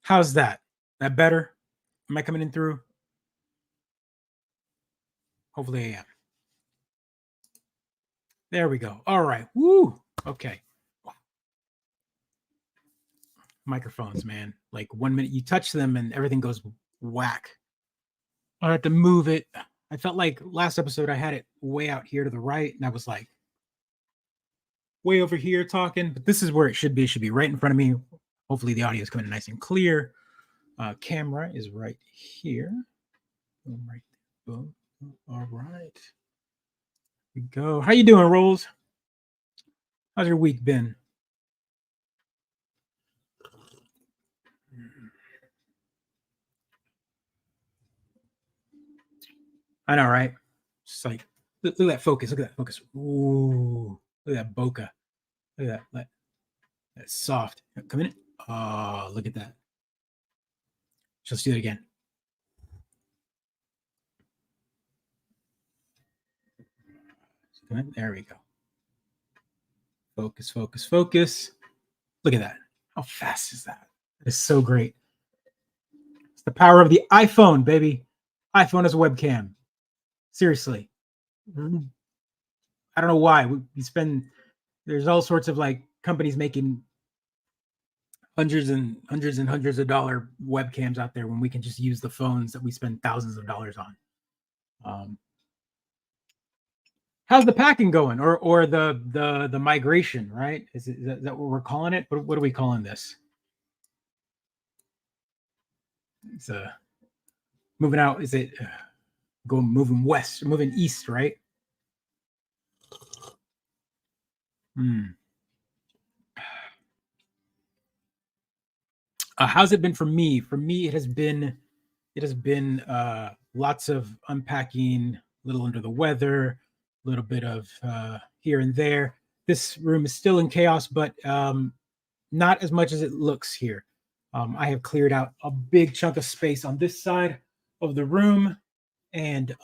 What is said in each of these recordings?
How's that? That better? Am I coming in through? Hopefully I am. There we go. All right. Woo. Okay. Microphones, man. Like 1 minute you touch them and everything goes whack. I had to move it. I felt like last episode I had it way out here to the right, and I was like way over here talking, but this is where it should be. It should be right in front of me. Hopefully the audio is coming in nice and clear. Camera is right here. Right. Boom. All right. Here we go. How you doing, Rolls? How's your week been? I know, right? Just like look at that focus. Look at that focus. Ooh, look at that bokeh. Look at that. That's soft. Come in. Oh, look at that. Let's do it again. There we go. Focus, focus, focus. Look at that. How fast is that? It's so great. It's the power of the iPhone, baby. iPhone is a webcam. Seriously. I don't know why. We spend, there's all sorts of like companies making hundreds of dollar webcams out there when we can just use the phones that we spend thousands of dollars on. How's the packing going, or the migration? Right? Is that what we're calling it? What are we calling this? It's moving out. Is it moving west, moving east? Right? How's it been for me? For me, it has been lots of unpacking, a little under the weather, a little bit of here and there. This room is still in chaos, but not as much as it looks here. I have cleared out a big chunk of space on this side of the room, and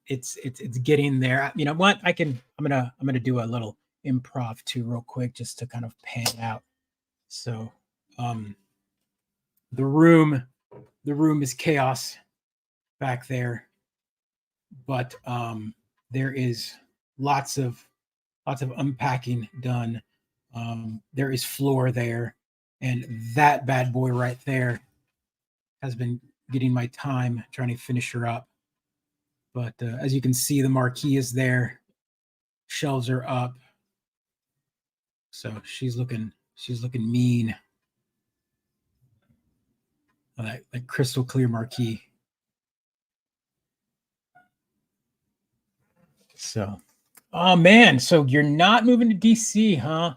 it's getting there. You know what? I'm gonna do a little improv too, real quick, just to kind of pan it out. So, the room is chaos back there, but there is lots of unpacking done. There is floor there, and that bad boy right there has been getting my time trying to finish her up. But as you can see, the marquee is there, shelves are up, so she's looking mean. That crystal clear marquee. So, oh man, so you're not moving to DC, huh?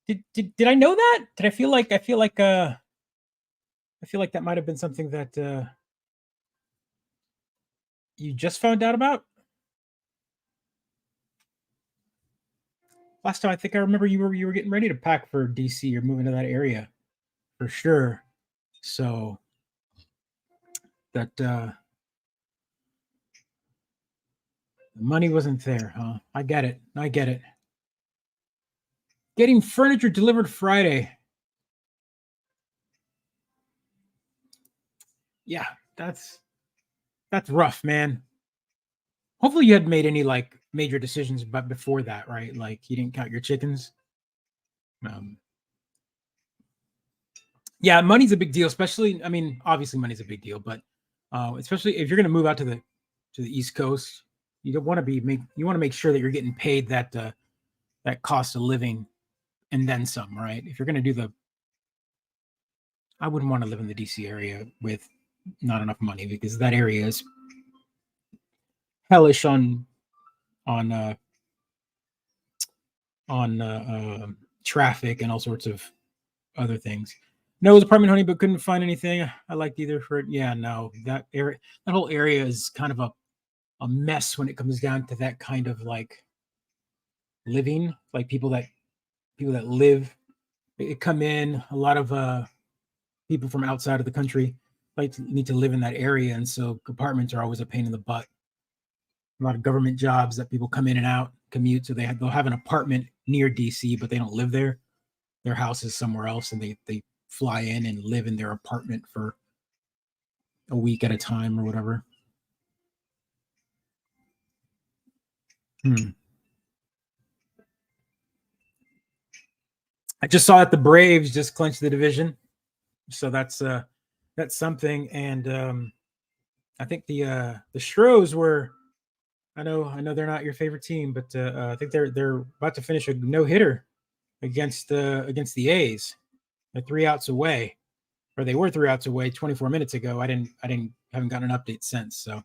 Did I know that? Did I feel like that might have been something that you just found out about? Last time I think I remember you were getting ready to pack for DC or moving to that area for sure. So that the money wasn't there, huh? I get it. Getting furniture delivered Friday. Yeah, that's rough, man. Hopefully you hadn't made any like major decisions but before that, right? Like you didn't count your chickens. Yeah, money's a big deal, especially, I mean, obviously money's a big deal, but especially if you're going to move out to the East Coast, you don't want to you want to make sure that you're getting paid that cost of living and then some, right? If you're going to do I wouldn't want to live in the DC area with not enough money, because that area is hellish on traffic and all sorts of other things. No, it was apartment hunting, but couldn't find anything I liked either for it. Yeah, no, that whole area is kind of a mess when it comes down to that kind of like living. Like people that live, they come in. A lot of people from outside of the country need to live in that area, and so apartments are always a pain in the butt. A lot of government jobs that people come in and out, commute, so they'll have an apartment near DC, but they don't live there. Their house is somewhere else, and they fly in and live in their apartment for a week at a time or whatever. I just saw that the Braves just clinched the division, so that's something. And I think the Stros were. I know they're not your favorite team, but I think they're about to finish a no hitter against the A's. They're 3 outs away, or they were 3 outs away 24 minutes ago. I haven't gotten an update since. So,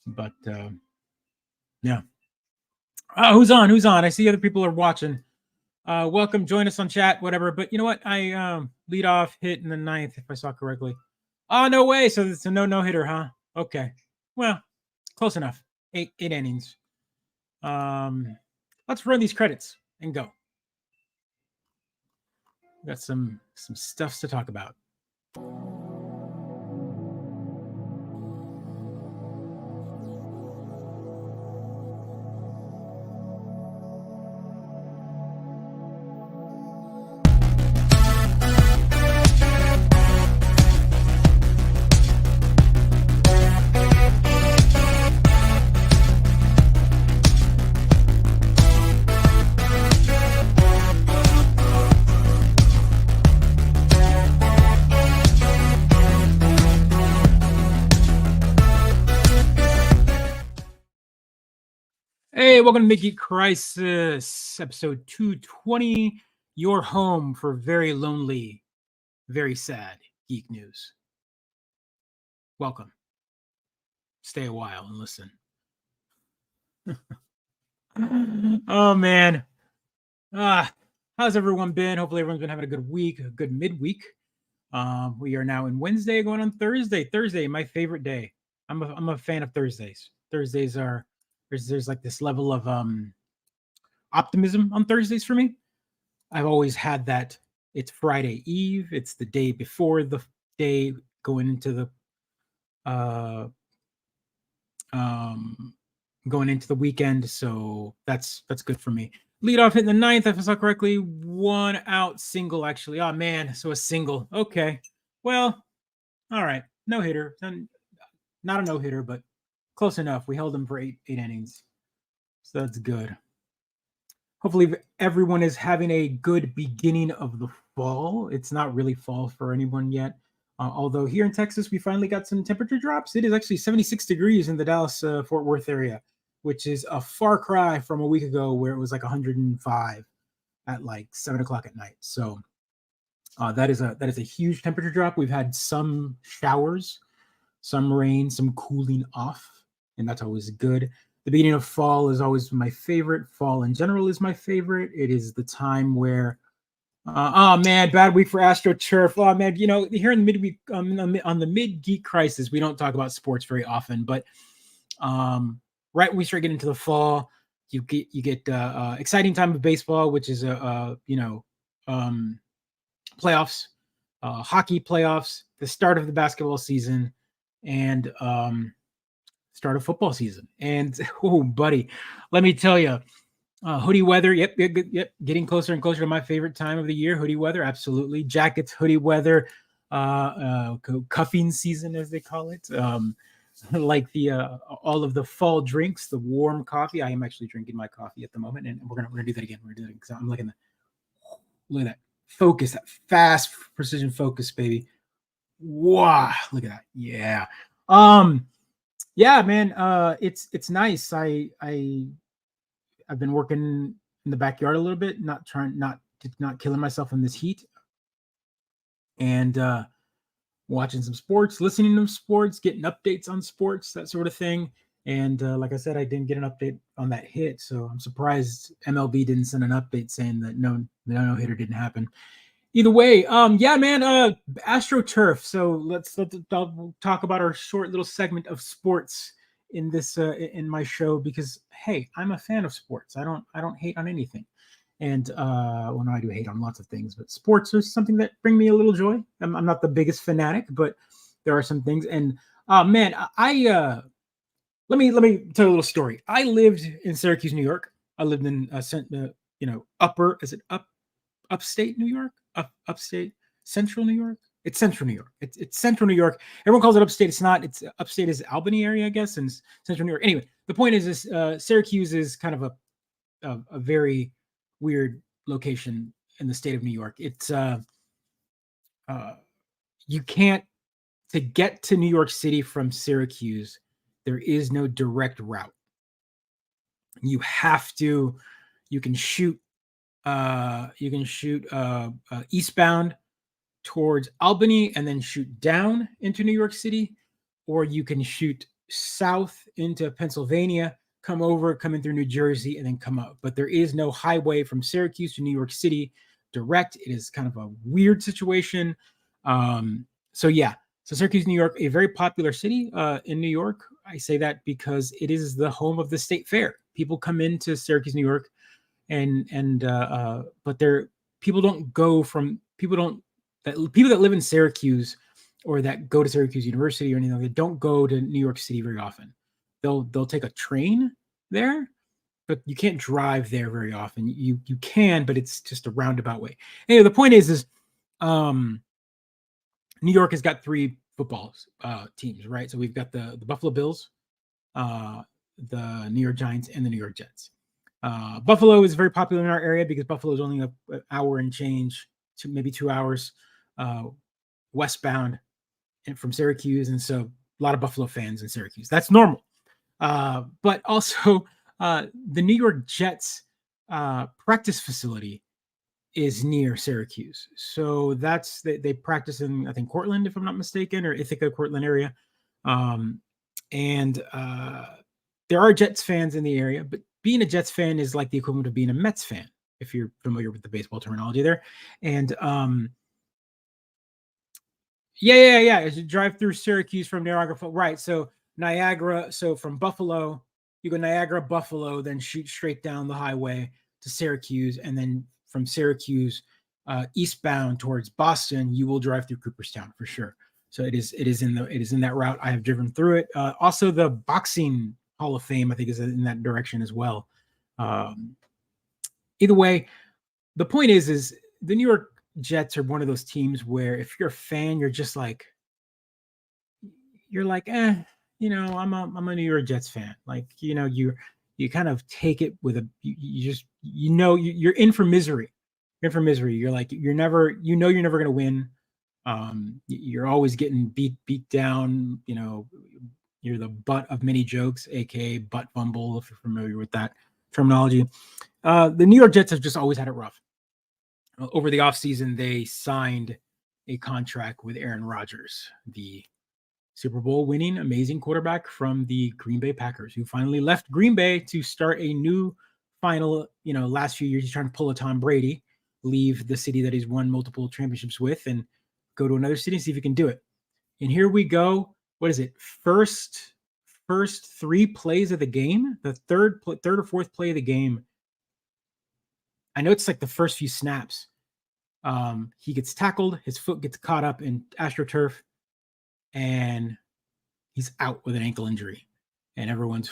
but yeah. Who's on? Who's on? I see other people are watching. Welcome, join us on chat, whatever. But you know what? I lead off hit in the 9th, if I saw correctly. Oh, no way! So it's a no hitter, huh? Okay, well, close enough. 8 innings. Let's run these credits and go. We got some stuffs to talk about. Hey, welcome to Mid-Geek Crisis, episode 220, your home for very lonely, very sad geek news. Welcome. Stay a while and listen. Oh, man. How's everyone been? Hopefully everyone's been having a good week, a good midweek. We are now in Wednesday, going on Thursday. Thursday, my favorite day. I'm a fan of Thursdays. Thursdays are... There's like this level of optimism on Thursdays for me. I've always had that. It's Friday Eve. It's the day before the day going into the weekend. So that's good for me. Lead off hit in the 9th, if I saw correctly. 1 out single, actually. Oh man, so a single. Okay. Well, all right. No hitter. Not a no hitter, but close enough. We held him for eight innings. So that's good. Hopefully everyone is having a good beginning of the fall. It's not really fall for anyone yet. Although here in Texas, we finally got some temperature drops. It is actually 76 degrees in the Dallas-Fort Worth area, which is a far cry from a week ago where it was like 105 at like 7 o'clock at night. So that is a huge temperature drop. We've had some showers, some rain, some cooling off, and that's always good. The beginning of fall is always my favorite. Fall in general is my favorite. It is the time where, oh man, bad week for AstroTurf. Oh man, you know, here in the midweek, on the Mid-Geek Crisis, we don't talk about sports very often, but right when we start getting into the fall, you get exciting time of baseball, which is playoffs, hockey playoffs, the start of the basketball season, and start of football season. And oh, buddy, let me tell you, hoodie weather. Yep. Getting closer and closer to my favorite time of the year. Hoodie weather, absolutely. Jackets, hoodie weather, cuffing season, as they call it. Like the all of the fall drinks, the warm coffee. I am actually drinking my coffee at the moment, and we're gonna do that again. We're gonna do that because I'm looking at that focus, that fast precision focus, baby. Wow, look at that. Yeah. Yeah, man. It's nice. I've been working in the backyard a little bit, not killing myself in this heat, and watching some sports, listening to sports, getting updates on sports, that sort of thing. And like I said, I didn't get an update on that hit, so I'm surprised MLB didn't send an update saying that no hitter didn't happen. Either way, yeah, man, AstroTurf. So let's talk about our short little segment of sports in this in my show, because hey, I'm a fan of sports. I don't hate on anything, and well, no, I do hate on lots of things, but sports is something that bring me a little joy. I'm not the biggest fanatic, but there are some things. And man, let me tell you a little story. I lived in Syracuse, New York. I lived in upstate New York, upstate. Central New York. It's Central New York. It's Central New York. Everyone calls it upstate. It's not. It's upstate is Albany area, I guess, and Central New York. Anyway, the point is Syracuse is kind of a very weird location in the state of New York. It's you can't, to get to New York City from Syracuse, there is no direct route. You have to, you can shoot eastbound towards Albany and then shoot down into New York City, or you can shoot south into Pennsylvania, come over, come in through New Jersey, and then come up. But there is no highway from Syracuse to New York City direct. It is kind of a weird situation. So Syracuse, New York, a very popular city in New York. I say that because it is the home of the state fair. People come into Syracuse, New York, but people that live in Syracuse or that go to Syracuse University or anything like that don't go to New York City very often. They'll take a train there, but you can't drive there very often. You can, but it's just a roundabout way. Anyway, the point is New York has got 3 football teams, right? So we've got the Buffalo Bills, the New York Giants, and the New York Jets. Buffalo is very popular in our area because Buffalo is only an hour and change, maybe 2 hours westbound from Syracuse, and so a lot of Buffalo fans in Syracuse. That's normal. But also, the New York Jets practice facility is near Syracuse, so they practice in, I think, Cortland, if I'm not mistaken, or Ithaca, Cortland area. And there are Jets fans in the area, but being a Jets fan is like the equivalent of being a Mets fan, if you're familiar with the baseball terminology there. And as you drive through Syracuse from Niagara, right? So from Buffalo, you go Niagara, Buffalo, then shoot straight down the highway to Syracuse, and then from Syracuse eastbound towards Boston, you will drive through Cooperstown for sure. So it is in that route. I have driven through it. Also, the boxing Hall of Fame, I think, is in that direction as well. Either way, the point is the New York Jets are one of those teams where if you're a fan, you're just like, I'm a New York Jets fan. Like, you kind of take it with you're in for misery. You're in for misery. You're like, you're never going to win. You're always getting beat down. You're the butt of many jokes, aka butt fumble, if you're familiar with that terminology. The New York Jets have just always had it rough. Over the offseason, they signed a contract with Aaron Rodgers, the Super Bowl winning amazing quarterback from the Green Bay Packers, who finally left Green Bay to start a new final. Last few years, he's trying to pull a Tom Brady, leave the city that he's won multiple championships with, and go to another city and see if he can do it. And here we go. What is it? First 3 plays of the game, the third or fourth play of the game. I know it's like the first few snaps. He gets tackled, his foot gets caught up in AstroTurf, and he's out with an ankle injury. And everyone's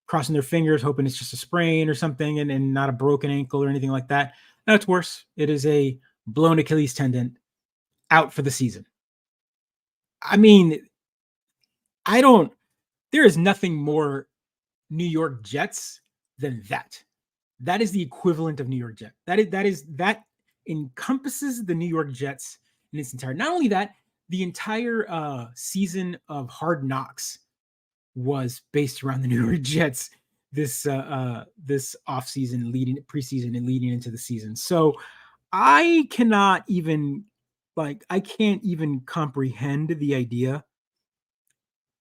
crossing their fingers, hoping it's just a sprain or something, and not a broken ankle or anything like that. No, it's worse. It is a blown Achilles tendon, out for the season. I mean, there is nothing more New York Jets than that. That is the equivalent of New York Jets. That encompasses the New York Jets in its entire. Not only that, the entire season of Hard Knocks was based around the New York Jets. This offseason, preseason, and leading into the season. So I can't even comprehend the idea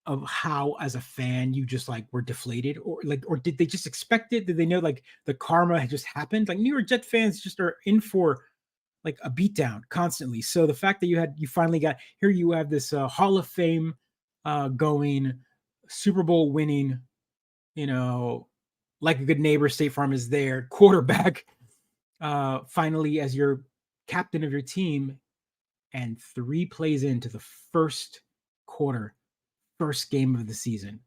of how, as a fan, you just were deflated, or did they just expect it? Did they know the karma had just happened? New York Jet fans just are in for a beatdown constantly. So the fact that you finally got here, you have this Hall of Fame going, Super Bowl winning, like a good neighbor, State Farm is there, quarterback, finally as your captain of your team, and 3 plays into the first quarter, first game of the season,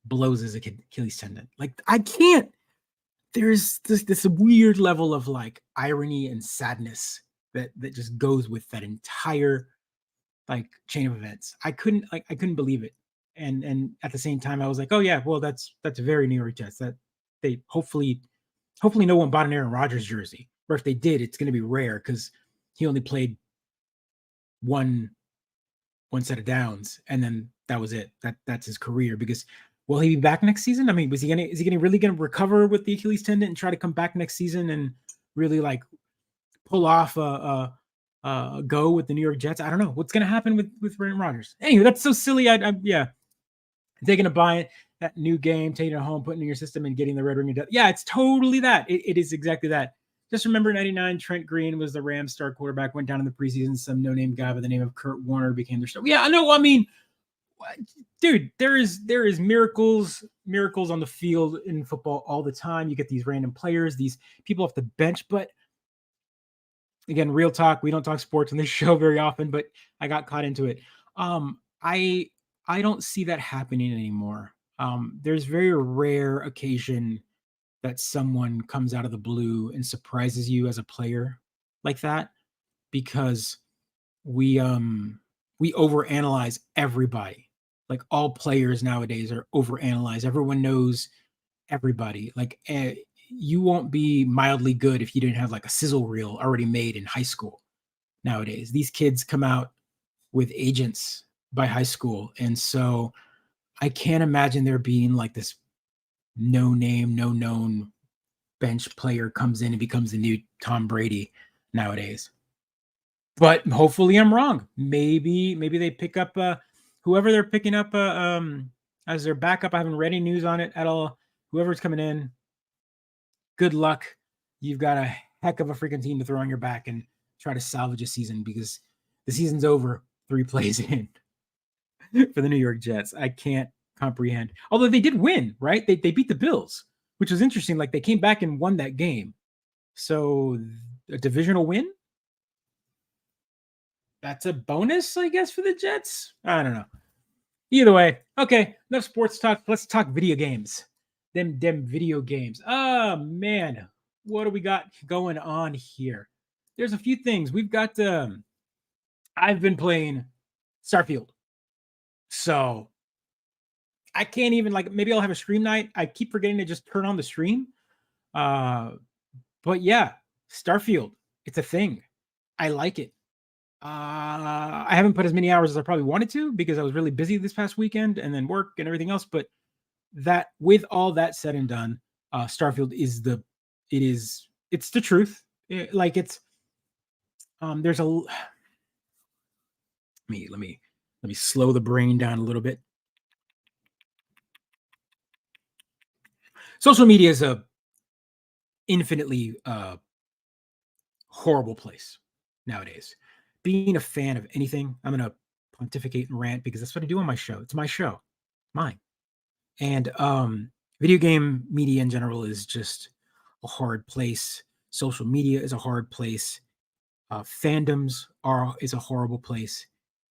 blows his Achilles tendon. I can't. There's this weird level of irony and sadness that just goes with that entire like chain of events. I couldn't believe it. And at the same time, I was like, oh yeah, well that's very New York Jets. That they hopefully no one bought an Aaron Rodgers jersey, or if they did, it's going to be rare because he only played one one set of downs, and then that was it. That's his career. Because will he be back next season? I mean, is he gonna really gonna recover with the Achilles tendon and try to come back next season and really like pull off a go with the New York Jets? I don't know what's gonna happen with Aaron Rodgers. Anyway, that's so silly. Yeah, taking a buy that new game, taking it home, putting it in your system, and getting the red ring. Yeah, it's totally that. It is exactly that. Just remember, 99, Trent Green was the Rams star quarterback, went down in the preseason. Some no-name guy by the name of Kurt Warner became their star. Yeah, I know. I mean, dude, there is miracles on the field in football all the time. You get these random players, these people off the bench. But again, real talk. We don't talk sports on this show very often, but I got caught into it. I don't see that happening anymore. There's very rare occasion that someone comes out of the blue and surprises you as a player like that, because we overanalyze everybody. Like all players nowadays are overanalyzed. Everyone knows everybody. Like you won't be mildly good if you didn't have like a sizzle reel already made in high school. Nowadays, these kids come out with agents by high school, and so I can't imagine there being like this no name, no known bench player comes in and becomes the new Tom Brady nowadays. But hopefully I'm wrong. Maybe they pick up whoever they're picking up as their backup. I haven't read any news on it at all. Whoever's coming in, good luck. You've got a heck of a freaking team to throw on your back and try to salvage a season, because the season's over 3 plays in for the New York Jets. I can't comprehend. Although they did win, right? They beat the Bills, which was interesting. Like they came back and won that game. So a divisional win? That's a bonus, I guess, for the Jets. I don't know. Either way, okay, enough sports talk. Let's talk video games. Them video games. Oh man, what do we got going on here? There's a few things. We've got I've been playing Starfield. So I can't even, like, maybe I'll have a stream night. I keep forgetting to just turn on the stream. But yeah, Starfield, it's a thing. I like it. I haven't put as many hours as I probably wanted to because I was really busy this past weekend and then work and everything else. But that, with all that said and done, Starfield is it's the truth. There's a let me slow the brain down a little bit. Social media is a infinitely horrible place nowadays. Being a fan of anything, I'm going to pontificate and rant because that's what I do on my show. It's my show, mine. And video game media in general is just a hard place. Social media is a hard place. Fandoms is a horrible place.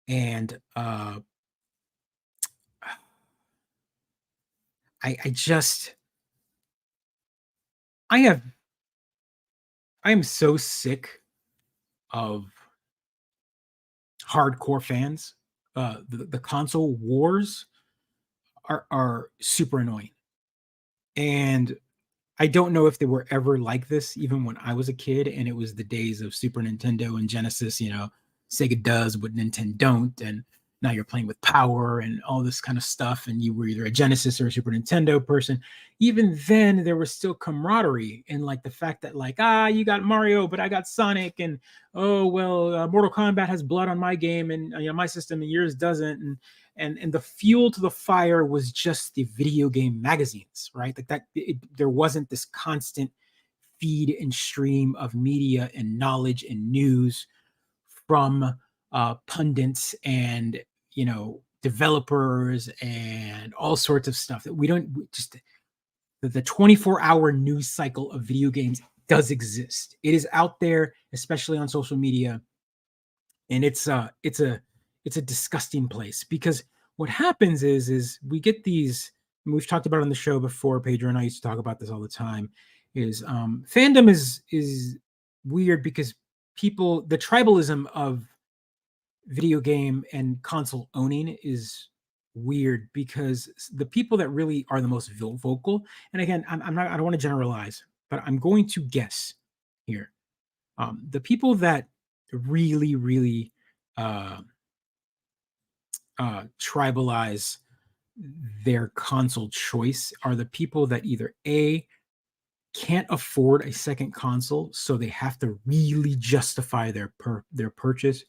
And I am so sick of hardcore fans. The console wars are super annoying. And I don't know if they were ever like this, even when I was a kid, and it was the days of Super Nintendo and Genesis. Sega does what Nintendo don't, and now you're playing with power and all this kind of stuff, and you were either a Genesis or a Super Nintendo person. Even then, there was still camaraderie, and like the fact that like, you got Mario, but I got Sonic, and oh well, Mortal Kombat has blood on my game, and my system, and yours doesn't, and the fuel to the fire was just the video game magazines, right? Like that, there wasn't this constant feed and stream of media and knowledge and news from pundits and developers and all sorts of stuff that we don't just the 24-hour news cycle of video games does exist. It is out there, especially on social media, and it's a disgusting place, because what happens is we get these, and we've talked about it on the show before. Pedro and I used to talk about this all the time. Is fandom is weird because people, the tribalism of video game and console owning is weird, because the people that really are the most vocal, and again, I'm not, I don't want to generalize, but I'm going to guess here. The people that really uh, tribalize their console choice are the people that either A, can't afford a second console, so they have to really justify their purchase,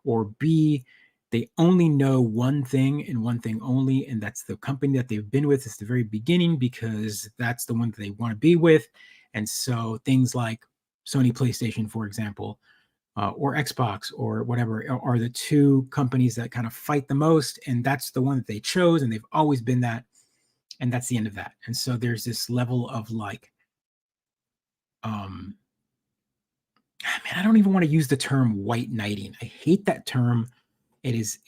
or B, they only know one thing and one thing only, and that's the company that they've been with since the very beginning, because that's the one that they want to be with. And so things like Sony PlayStation, for example, or Xbox or whatever, are the two companies that kind of fight the most, and that's the one that they chose, and they've always been that, and that's the end of that. And so there's this level of like, um, man, I don't even want to use the term white knighting. I hate that term. It's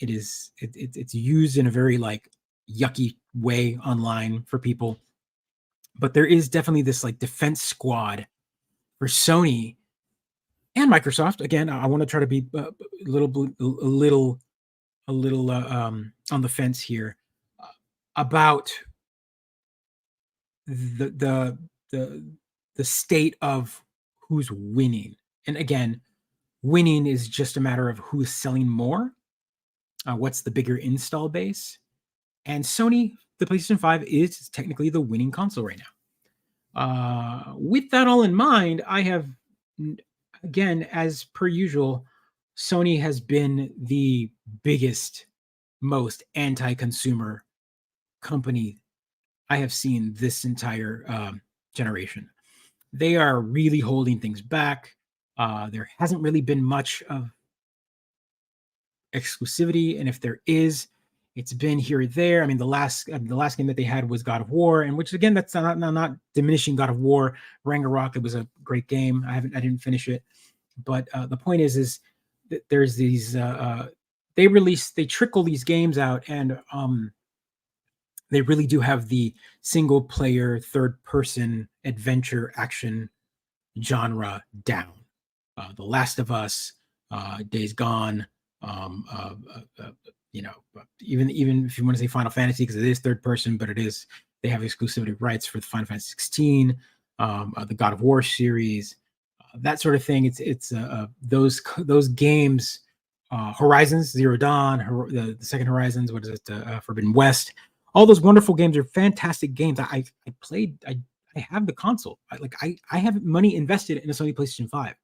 used in a very like yucky way online for people, but there is definitely this like defense squad for Sony and Microsoft. Again, I want to try to be a little on the fence here about the the the the state of who's winning. And again, winning is just a matter of who's selling more, what's the bigger install base. And Sony, the PlayStation 5 is technically the winning console right now. With that all in mind, I have, again, as per usual, Sony has been the biggest, most anti-consumer company I have seen this entire generation. They are really holding things back. There hasn't really been much of exclusivity, and if there is, it's been here or there. I mean, the last game that they had was God of War, and which again, that's not diminishing God of War. Ragnarok, it was a great game. I didn't finish it, but the point is that there's these they trickle these games out, and they really do have the single player third person adventure action genre down. The Last of Us, Days Gone, um, uh, you know, even if you want to say Final Fantasy, because it is third person, but they have exclusivity rights for the Final Fantasy 16, the God of War series, that sort of thing. It's those games, Horizons Zero Dawn, the second Horizons, what is it, Forbidden West. All those wonderful games are fantastic games. I played. I have the console. I have money invested in a Sony PlayStation 5.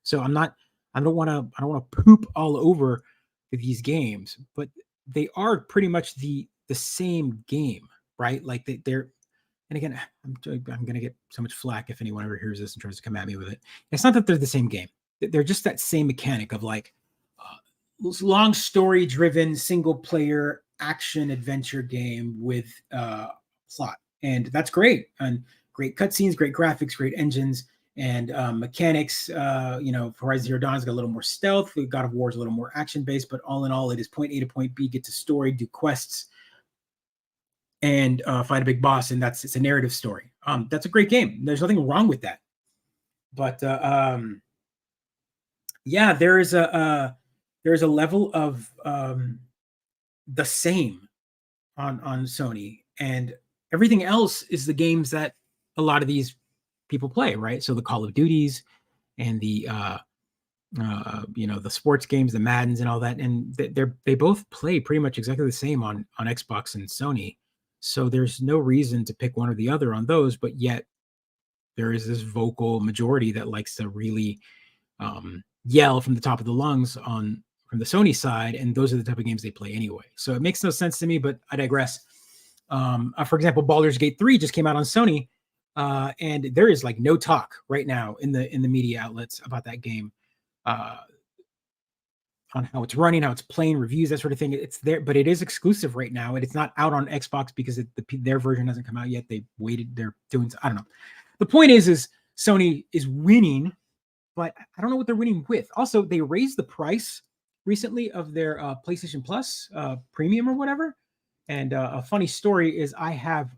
So I'm not. I don't want to poop all over these games, but they are pretty much the same game, right? Like they're. And again, I'm going to get so much flack if anyone ever hears this and tries to come at me with it. It's not that they're the same game. They're just that same mechanic of like long story driven single player action adventure game with plot, and that's great. And great cutscenes, great graphics, great engines, and mechanics. Horizon Zero Dawn's got a little more stealth. God of War is a little more action based, but all in all, it is point A to point B, get to story, do quests, and fight a big boss, and it's a narrative story. That's a great game. There's nothing wrong with that. But yeah, there is a level of the same on Sony, and everything else is the games that a lot of these people play, right? So the Call of Duties and the the sports games, the Maddens and all that, and they both play pretty much exactly the same on Xbox and Sony. So there's no reason to pick one or the other on those, but yet there is this vocal majority that likes to really yell from the top of the lungs from the Sony side, and those are the type of games they play anyway. So it makes no sense to me, but I digress. For example, Baldur's Gate 3 just came out on Sony, and there is like no talk right now in the media outlets about that game, on how it's running, how it's playing, reviews, that sort of thing. It's there, but it is exclusive right now, and it's not out on Xbox because their version hasn't come out yet. They waited. They're doing. I don't know. The point is Sony is winning, but I don't know what they're winning with. Also, they raised the price recently of their PlayStation Plus Premium or whatever. And a funny story is I have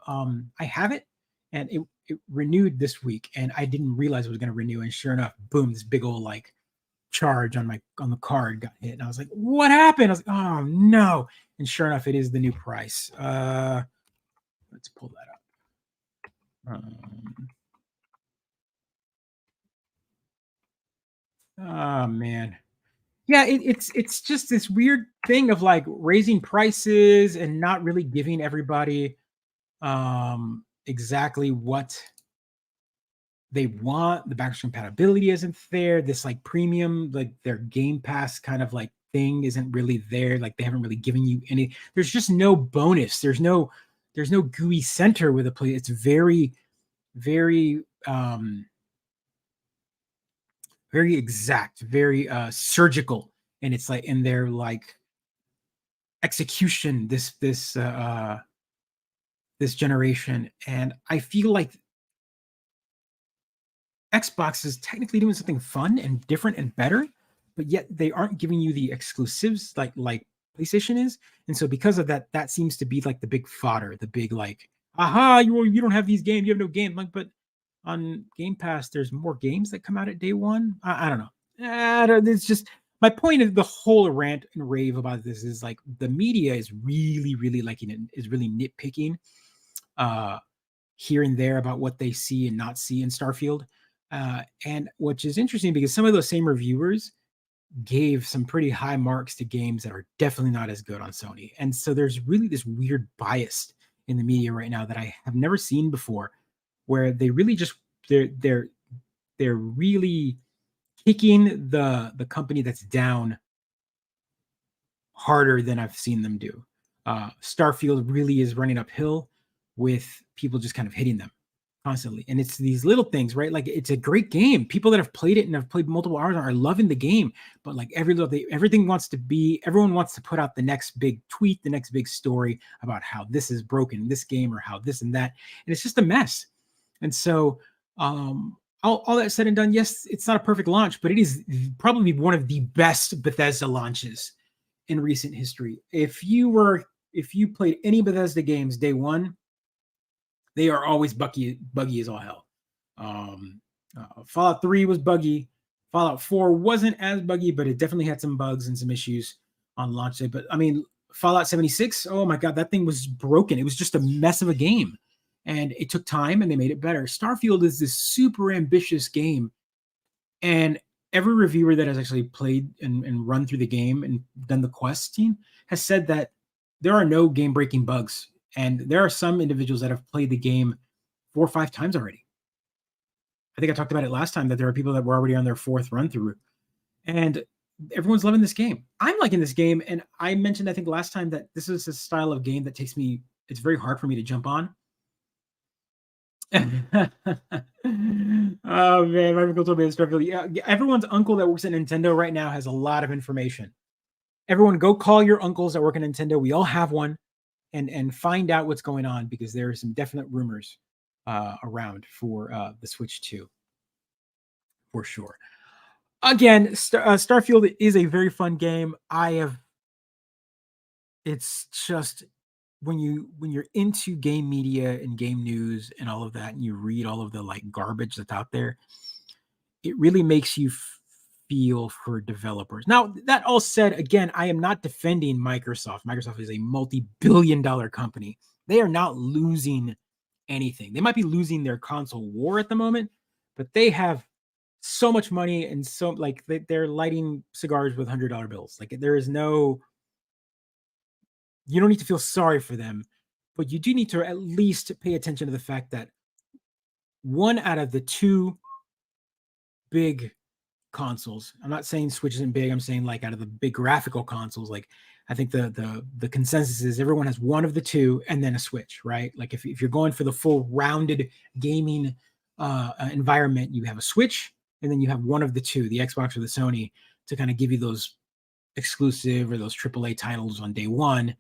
it, and it renewed this week, and I didn't realize it was going to renew. And sure enough, boom, this big old like charge on the card got hit, and I was like, "What happened?" I was like, "Oh no!" And sure enough, it is the new price. Let's pull that up. Oh man, yeah, it's just this weird thing of like raising prices and not really giving everybody exactly what they want. The backwards compatibility isn't there. This like premium, like their Game Pass kind of like thing isn't really there. Like they haven't really given you any. There's just no bonus. There's no GUI center with a play. It's very very very exact, very surgical, and it's like in their like execution this generation. And I feel like Xbox is technically doing something fun and different and better, but yet they aren't giving you the exclusives like PlayStation is. And so because of that, that seems to be like the big fodder, the big like, aha, you don't have these games, you have no game. Like, but on Game Pass, there's more games that come out at day one. I don't know. It's just my point of the whole rant and rave about this is like the media is really, really liking it, is really nitpicking here and there about what they see and not see in Starfield. And which is interesting because some of those same reviewers gave some pretty high marks to games that are definitely not as good on Sony. And so there's really this weird bias in the media right now that I have never seen before, where they really just they're really kicking the company that's down harder than I've seen them do. Starfield really is running uphill with people just kind of hitting them constantly. And it's these little things, right? Like it's a great game. People that have played it and have played multiple hours are loving the game. But like everyone wants to put out the next big tweet, the next big story about how this is broken, this game, or how this and that. And it's just a mess. And so all that said and done, yes, it's not a perfect launch, but it is probably one of the best Bethesda launches in recent history. If you played any Bethesda games day one, they are always buggy as all hell. Fallout 3 was buggy. Fallout 4 wasn't as buggy, but it definitely had some bugs and some issues on launch day. But I mean, Fallout 76, oh my God, that thing was broken. It was just a mess of a game. And it took time and they made it better. Starfield is this super ambitious game. And every reviewer that has actually played and run through the game and done the quest team has said that there are no game-breaking bugs. And there are some individuals that have played the game 4 or 5 times already. I think I talked about it last time that there are people that were already on their 4th run through. And everyone's loving this game. I'm liking this game. And I mentioned, I think last time, that this is a style of game that it's very hard for me to jump on. Oh man, my uncle told me Starfield. Yeah, everyone's uncle that works at Nintendo right now has a lot of information. Everyone, go call your uncles that work at Nintendo. We all have one, and find out what's going on because there are some definite rumors around for the Switch 2 for sure. Again, Starfield is a very fun game. It's just when you're into game media and game news and all of that, and you read all of the like garbage that's out there, it really makes you feel for developers. Now, that all said, again, I am not defending Microsoft. Microsoft is a multi-billion-dollar company. They are not losing anything. They might be losing their console war at the moment, but they have so much money, and so like they're lighting cigars with $100 bills. Like there is no, you don't need to feel sorry for them, but you do need to at least pay attention to the fact that one out of the 2 big consoles, I'm not saying Switch isn't big, I'm saying like out of the big graphical consoles, like I think the consensus is everyone has one of the 2 and then a Switch, right? Like if you're going for the full rounded gaming environment, you have a Switch and then you have one of the 2, the Xbox or the Sony, to kind of give you those exclusive or those AAA titles on day one.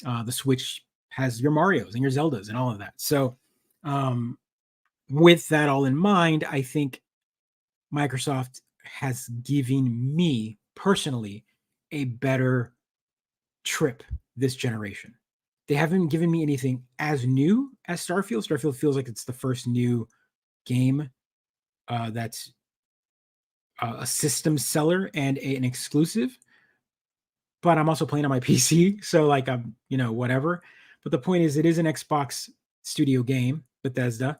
The Switch has your Marios and your Zeldas and all of that. So with that all in mind, I think Microsoft has given me personally a better trip this generation. They haven't given me anything as new as Starfield. Starfield feels like it's the first new game that's a system seller and an exclusive, but I'm also playing on my PC, so like I'm, whatever. But the point is, it is an Xbox Studio game, Bethesda,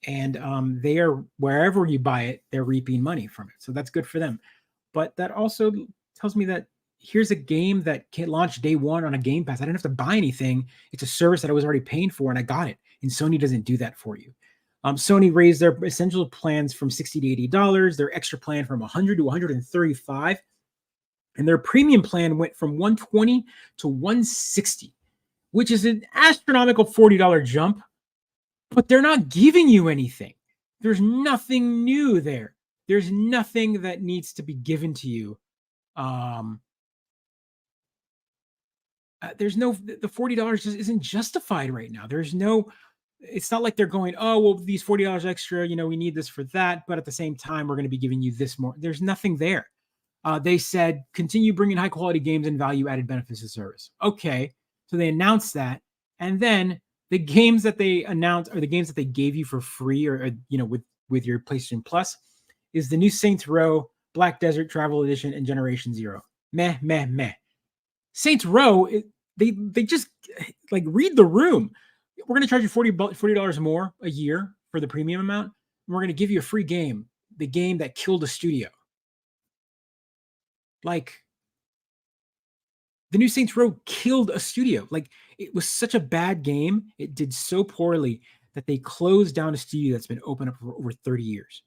and they are, wherever you buy it, they're reaping money from it. So that's good for them. But that also tells me that here's a game that can launch day one on a Game Pass. I didn't have to buy anything. It's a service that I was already paying for, and I got it. And Sony doesn't do that for you. Sony raised their essential plans from $60 to $80, their extra plan from $100 to $135, and their premium plan went from $120 to $160, which is an astronomical $40 jump. But they're not giving you anything. There's nothing new there. There's nothing that needs to be given to you. There's no, the $40 just isn't justified right now. There's no, it's not like they're going, oh, well, these $40 extra, we need this for that. But at the same time, we're going to be giving you this more. There's nothing there. They said, continue bringing high quality games and value added benefits to service. Okay. So they announced that. And then the games that they announced are the games that they gave you for free or with your PlayStation Plus is the new Saints Row, Black Desert Travel Edition, and Generation Zero. Meh, meh, meh. Saints Row, they just like read the room. We're going to charge you $40 more a year for the premium amount. And we're going to give you a free game, the game that killed a studio. Like, the new Saints Row killed a studio. Like, it was such a bad game. It did so poorly that they closed down a studio that's been open up for over 30 years.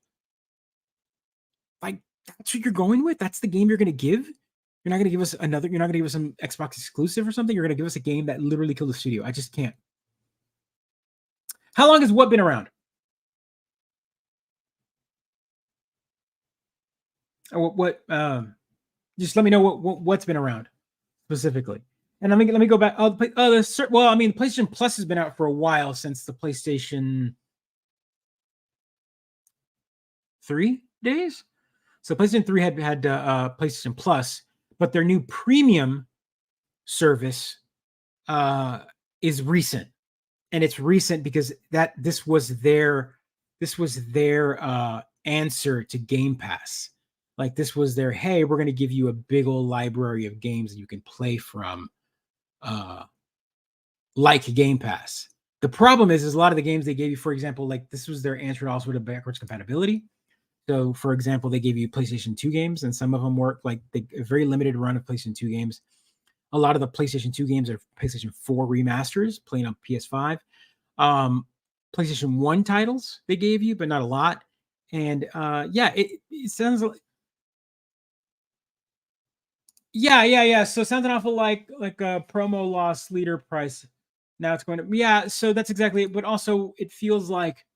Like, that's what you're going with? That's the game you're going to give? You're not going to give us another, you're not going to give us some Xbox exclusive or something? You're going to give us a game that literally killed the studio. I just can't. How long has what been around? Just let me know what's been around specifically. And let me go back. The PlayStation Plus has been out for a while, since the PlayStation 3 days. So PlayStation 3 had PlayStation Plus, but their new premium service is recent, and it's recent because this was their answer to Game Pass. Like, this was their, hey, we're going to give you a big old library of games that you can play from, like Game Pass. The problem is a lot of the games they gave you, for example, like this was their answer also to backwards compatibility. So, for example, they gave you PlayStation 2 games, and some of them work like a very limited run of PlayStation 2 games. A lot of the PlayStation 2 games are PlayStation 4 remasters playing on PS5. PlayStation 1 titles they gave you, but not a lot. And it sounds like, yeah. So it sounds an awful like a promo loss leader price. Now it's going to, so that's exactly it. But also it feels like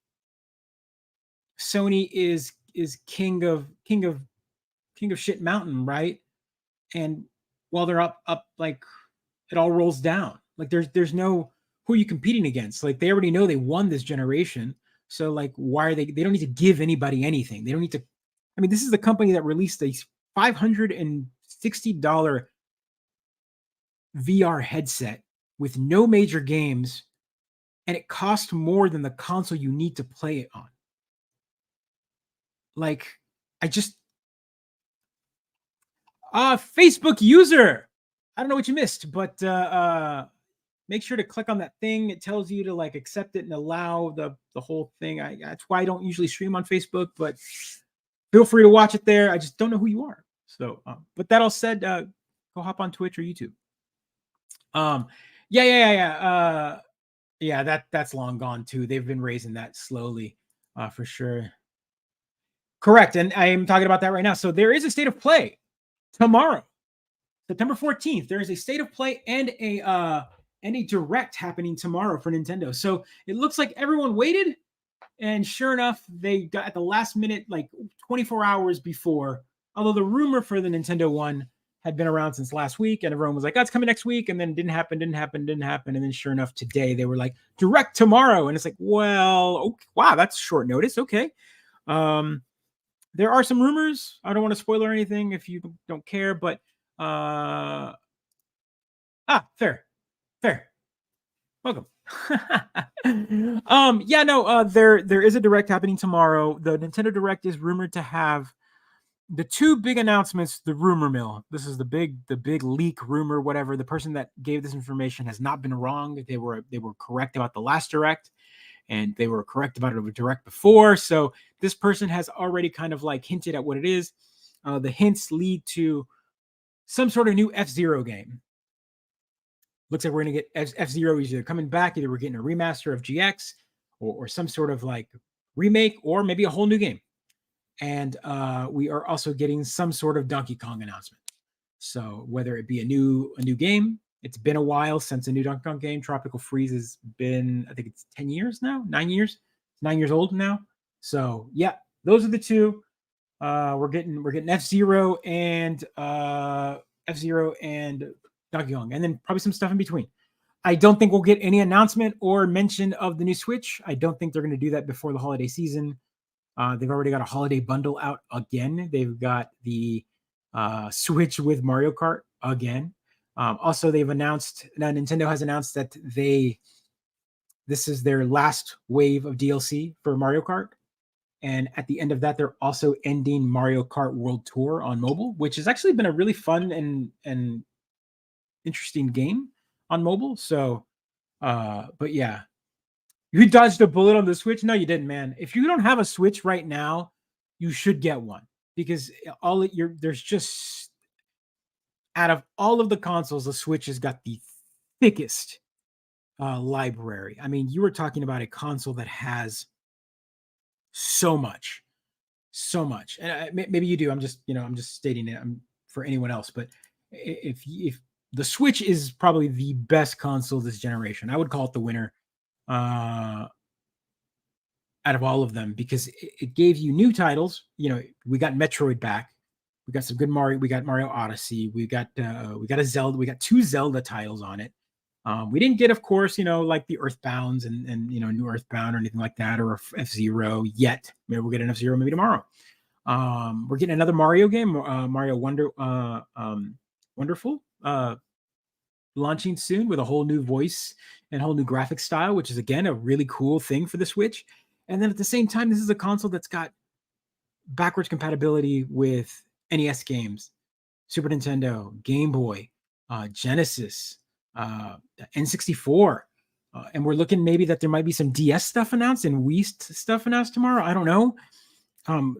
Sony is king of shit mountain, right? And while they're up, like it all rolls down. Like there's no, who are you competing against? Like, they already know they won this generation. So like, why are they don't need to give anybody anything. They don't need to, I mean, this is the company that released a $560 VR headset with no major games, and it cost more than the console you need to play it on. Like, I just, Facebook user, I don't know what you missed, but make sure to click on that thing. It tells you to like accept it and allow the whole thing. That's why I don't usually stream on Facebook, but feel free to watch it there. I just don't know who you are. So, but that all said, go hop on Twitch or YouTube. That's long gone too. They've been raising that slowly, for sure. Correct, and I am talking about that right now. So there is a state of play tomorrow, September 14th. There is a state of play and a direct happening tomorrow for Nintendo. So it looks like everyone waited, and sure enough, they got at the last minute, like 24 hours before. Although the rumor for the Nintendo one had been around since last week, and everyone was like, "Oh, it's coming next week," and then it didn't happen, and then sure enough, today they were like, "Direct tomorrow," and it's like, well, okay, wow, that's short notice. Okay. There are some rumors. I don't want to spoil or anything if you don't care, but fair. Welcome. There is a direct happening tomorrow. The Nintendo Direct is rumored to have the two big announcements, the rumor mill. This is the big leak rumor, whatever. The person that gave this information has not been wrong. They were correct about the last direct, and they were correct about it over direct before. So this person has already kind of like hinted at what it is. The hints lead to some sort of new F-Zero game. Looks like we're going to get F-Zero either coming back, either we're getting a remaster of GX or some sort of like remake, or maybe a whole new game. And we are also getting some sort of Donkey Kong announcement. So whether it be a new game, it's been a while since a new Donkey Kong game. Tropical Freeze has been, I think it's 10 years now, 9 years, 9 years old now. So yeah, those are the two. We're getting F-Zero and Donkey Kong, and then probably some stuff in between. I don't think we'll get any announcement or mention of the new Switch. I don't think they're going to do that before the holiday season. They've already got a holiday bundle out again. They've got the Switch with Mario Kart again. Also, they've announced, now Nintendo has announced that this is their last wave of DLC for Mario Kart. And at the end of that, they're also ending Mario Kart World Tour on mobile, which has actually been a really fun and interesting game on mobile. So, but yeah, you dodged a bullet on the Switch. No, you didn't, man. If you don't have a Switch right now, you should get one, because there's just, out of all of the consoles, the Switch has got the thickest library. I mean, you were talking about a console that has so much, and maybe you do. I'm just stating it for anyone else, but if the Switch is probably the best console this generation, I would call it the winner out of all of them, because it gave you new titles. We got Metroid back, we got some good Mario, we got Mario Odyssey, we got a Zelda, we got 2 Zelda titles on it. We didn't get, of course, like the Earthbounds and new Earthbound or anything like that, or F-Zero yet. Maybe we'll get an F-Zero maybe tomorrow. We're getting another Mario game, Mario Wonderful, launching soon with a whole new voice and whole new graphic style, which is again a really cool thing for the Switch. And then at the same time, this is a console that's got backwards compatibility with NES games, Super Nintendo, Game Boy, Genesis, N64. And we're looking maybe that there might be some DS stuff announced and Wii stuff announced tomorrow. I don't know.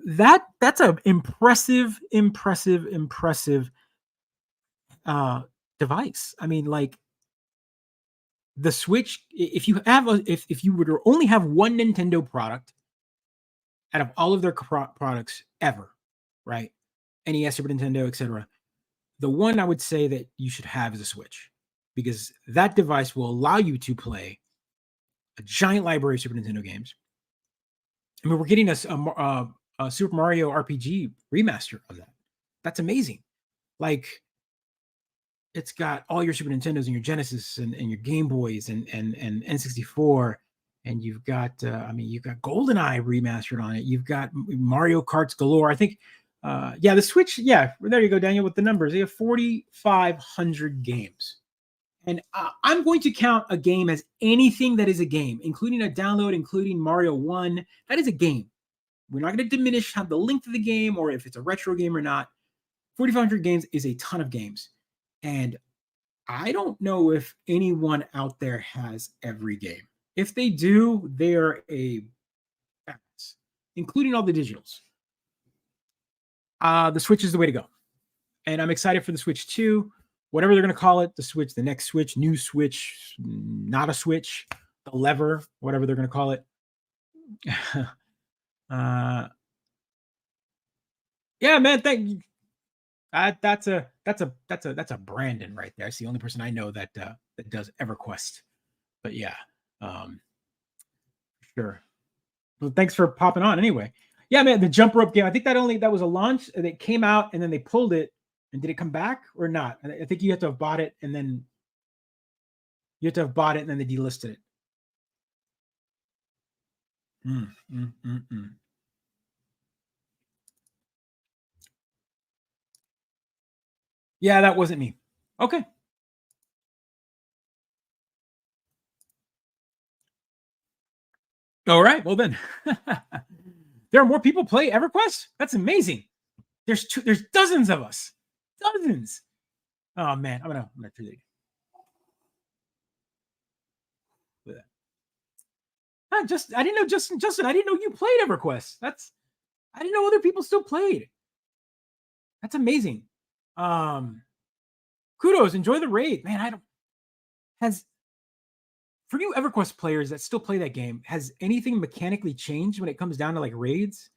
That's a impressive device. I mean, like, the Switch, if you were to only have one Nintendo product out of all of their products ever, right? NES, Super Nintendo, etc. The one I would say that you should have is a Switch, because that device will allow you to play a giant library of Super Nintendo games. I mean, we're getting a Super Mario RPG remaster of that. That's amazing. Like, it's got all your Super Nintendos and your Genesis and your Game Boys and N64, and you've got you've got GoldenEye remastered on it. You've got Mario Karts galore. I think the Switch, there you go, Daniel, with the numbers. They have 4,500 games. And I'm going to count a game as anything that is a game, including a download, including Mario 1. That is a game. We're not going to diminish the length of the game or if it's a retro game or not. 4,500 games is a ton of games. And I don't know if anyone out there has every game. If they do, they are a badass, including all the digitals. The Switch is the way to go. And I'm excited for the Switch 2. Whatever they're going to call it, the Switch, the next Switch, new Switch, not a Switch, the lever, whatever they're going to call it. Yeah, man, thank you. That's a Brandon right there. It's the only person I know that does EverQuest. But yeah, sure. Well, thanks for popping on anyway. Yeah, man, the jump rope game. I think that was a launch. It came out and then they pulled it. And did it come back or not? I think you have to have bought it and then they delisted it. Yeah, that wasn't me. Okay. All right. Well then, there are more people play EverQuest. That's amazing. There's dozens of us. Dozens. Oh man, I'm gonna truly. I didn't know Justin. I didn't know you played EverQuest. I didn't know other people still played. That's amazing. Kudos. Enjoy the raid, man. For you EverQuest players that still play that game, has anything mechanically changed when it comes down to like raids?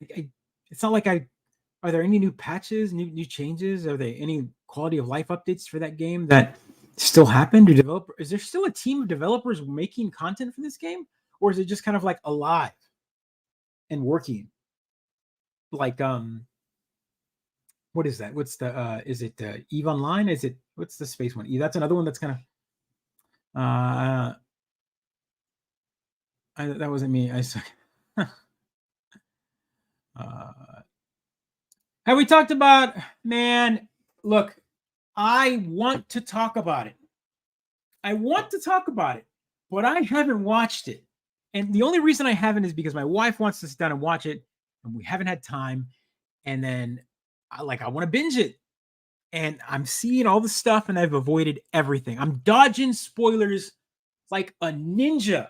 It's not like are there any new patches, new changes? Are there any quality of life updates for that game that still happen? Is there still a team of developers making content for this game, or is it just kind of like alive and working? Like what is that? What's the is it Eve Online? What's the space one? That's another one that's kind of that wasn't me. I suck. Have we talked about, man? Look, I want to talk about it. But I haven't watched it. And the only reason I haven't is because my wife wants to sit down and watch it, and we haven't had time. And then I want to binge it. And I'm seeing all the stuff, and I've avoided everything. I'm dodging spoilers like a ninja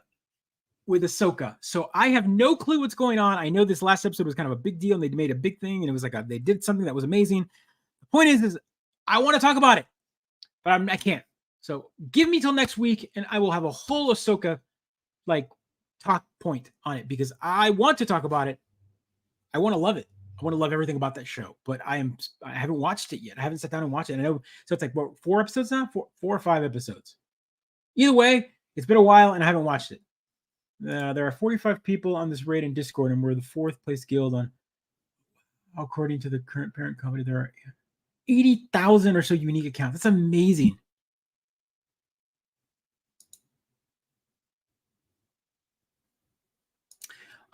with Ahsoka. So I have no clue what's going on. I know this last episode was kind of a big deal, and they made a big thing, and it was like they did something that was amazing. The point is I want to talk about it, but I can't. So give me till next week, and I will have a whole Ahsoka talk point on it, because I want to talk about it. I want to love it. I want to love everything about that show, but I haven't watched it yet. I haven't sat down and watched it. I know, so it's like 4 episodes now, 4 or 5 episodes. Either way, it's been a while, and I haven't watched it. There are 45 people on this raid in Discord, and we're the 4th place guild on. According to the current parent company, there are 80,000 or so unique accounts. That's amazing.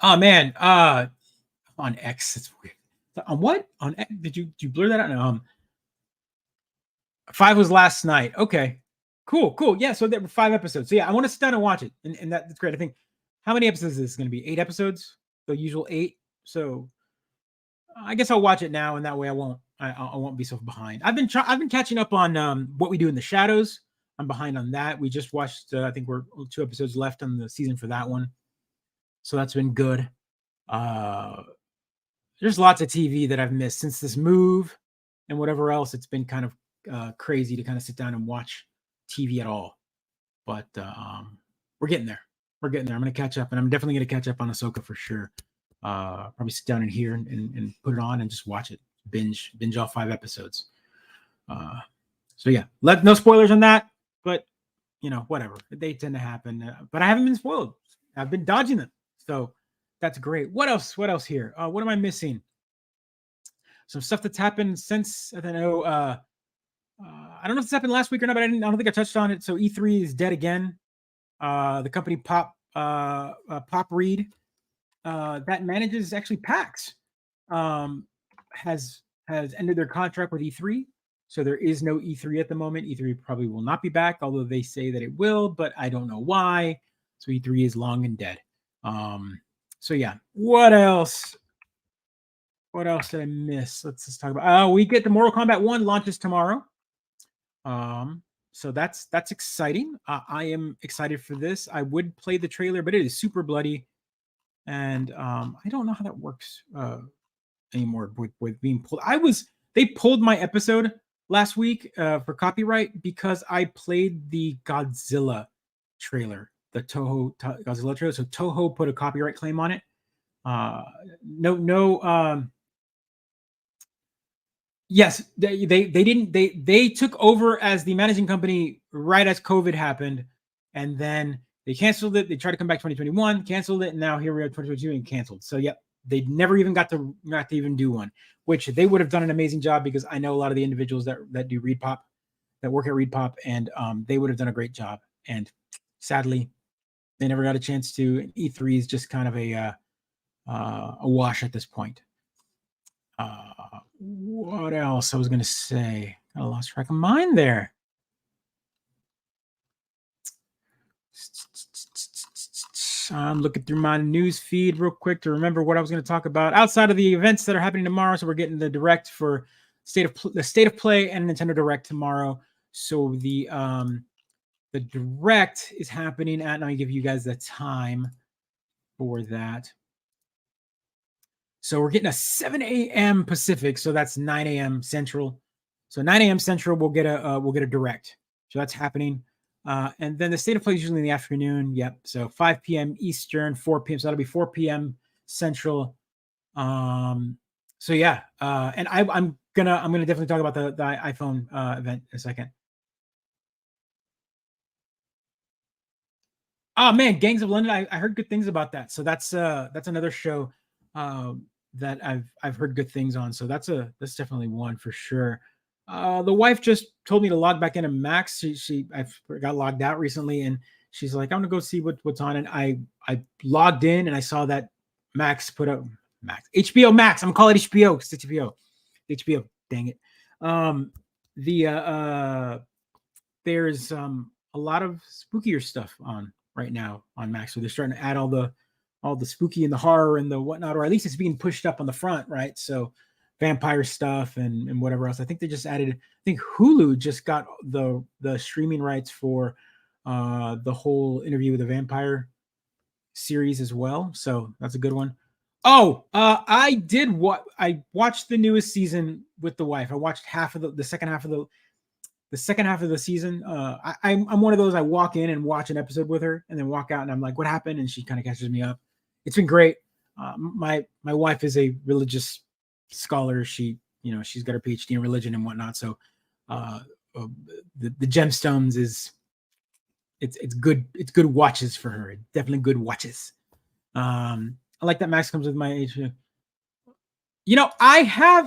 Oh man, on X, it's weird. On what? On X? Did you blur that out? No, 5 was last night. Okay, cool. Yeah, so there were 5 episodes. So yeah, I want to sit down and watch it, and that's great. I think, how many episodes is this going to be? 8 episodes, the usual 8. So I guess I'll watch it now, and that way I won't be so behind. I've been catching up on What We Do in the Shadows. I'm behind on that. We just watched. I think we're 2 episodes left on the season for that one, so that's been good. There's lots of TV that I've missed since this move and whatever else. It's been kind of crazy to kind of sit down and watch TV at all. But we're getting there. I'm going to catch up, and I'm definitely going to catch up on Ahsoka for sure. Probably sit down in here and put it on and just watch it. Binge all 5 episodes. So yeah, no spoilers on that, but whatever. They tend to happen. But I haven't been spoiled. I've been dodging them. So that's great. What else here? What am I missing? Some stuff that's happened since, I don't know. I don't know if this happened last week or not, but I don't think I touched on it. So E3 is dead again. The company Pop Read that manages actually PAX has ended their contract with E3. So there is no E3 at the moment. E3 probably will not be back, although they say that it will, but I don't know why. So E3 is long and dead. So yeah, what else? What else did I miss? Let's just talk about. We get the Mortal Kombat 1 launches tomorrow. So that's exciting. I am excited for this. I would play the trailer, but it is super bloody, and I don't know how that works anymore with being pulled. They pulled my episode last week for copyright because I played the Godzilla trailer, the Toho Godzilla trailer. So Toho put a copyright claim on it. Yes, they took over as the managing company right as COVID happened, and then they canceled it. They tried to come back 2021, canceled it, and now here we are 2022 and canceled. So yep, they never even got to even do one, which they would have done an amazing job, because I know a lot of the individuals that do ReadPop, that work at ReadPop, and they would have done a great job. And sadly, they never got a chance to. E3 is just kind of a wash at this point. What else I was going to say? I lost track of mine there. I'm looking through my news feed real quick to remember what I was going to talk about outside of the events that are happening tomorrow. So we're getting the direct for the State of Play and Nintendo Direct tomorrow. So the direct is happening at, and I'll give you guys the time for that. So we're getting a 7 a.m. Pacific, so that's 9 a.m. Central. So 9 a.m. Central, we'll get a direct. So that's happening. And then the State of Play is usually in the afternoon. Yep. So 5 p.m. Eastern, 4 p.m. So that'll be 4 p.m. Central. So yeah. And I'm gonna definitely talk about the iPhone event in a second. Oh man, Gangs of London. I heard good things about that. So that's another show that I've heard good things on. So that's definitely one for sure. The wife just told me to log back into Max. I got logged out recently, and she's like, "I'm gonna go see what's on." And I logged in, and I saw that Max put up HBO Max. I'm gonna call it HBO because it's HBO. Dang it. There's a lot of spookier stuff on right now on Max. So they're starting to add all the spooky and the horror and the whatnot, or at least it's being pushed up on the front, right? So vampire stuff and whatever else. I think they just added. I think Hulu just got the streaming rights for the whole Interview with a Vampire series as well. So that's a good one. Oh, I watched the newest season with the wife. I watched half of the second half of the second half of the season. I'm one of those. I walk in and watch an episode with her, and then walk out, and I'm like, "What happened?" And she kind of catches me up. It's been great. My wife is a religious scholar. She's got her PhD in religion and whatnot. So the Gemstones it's good. It's good watches for her. Definitely good watches. I like that Max comes with my age. I have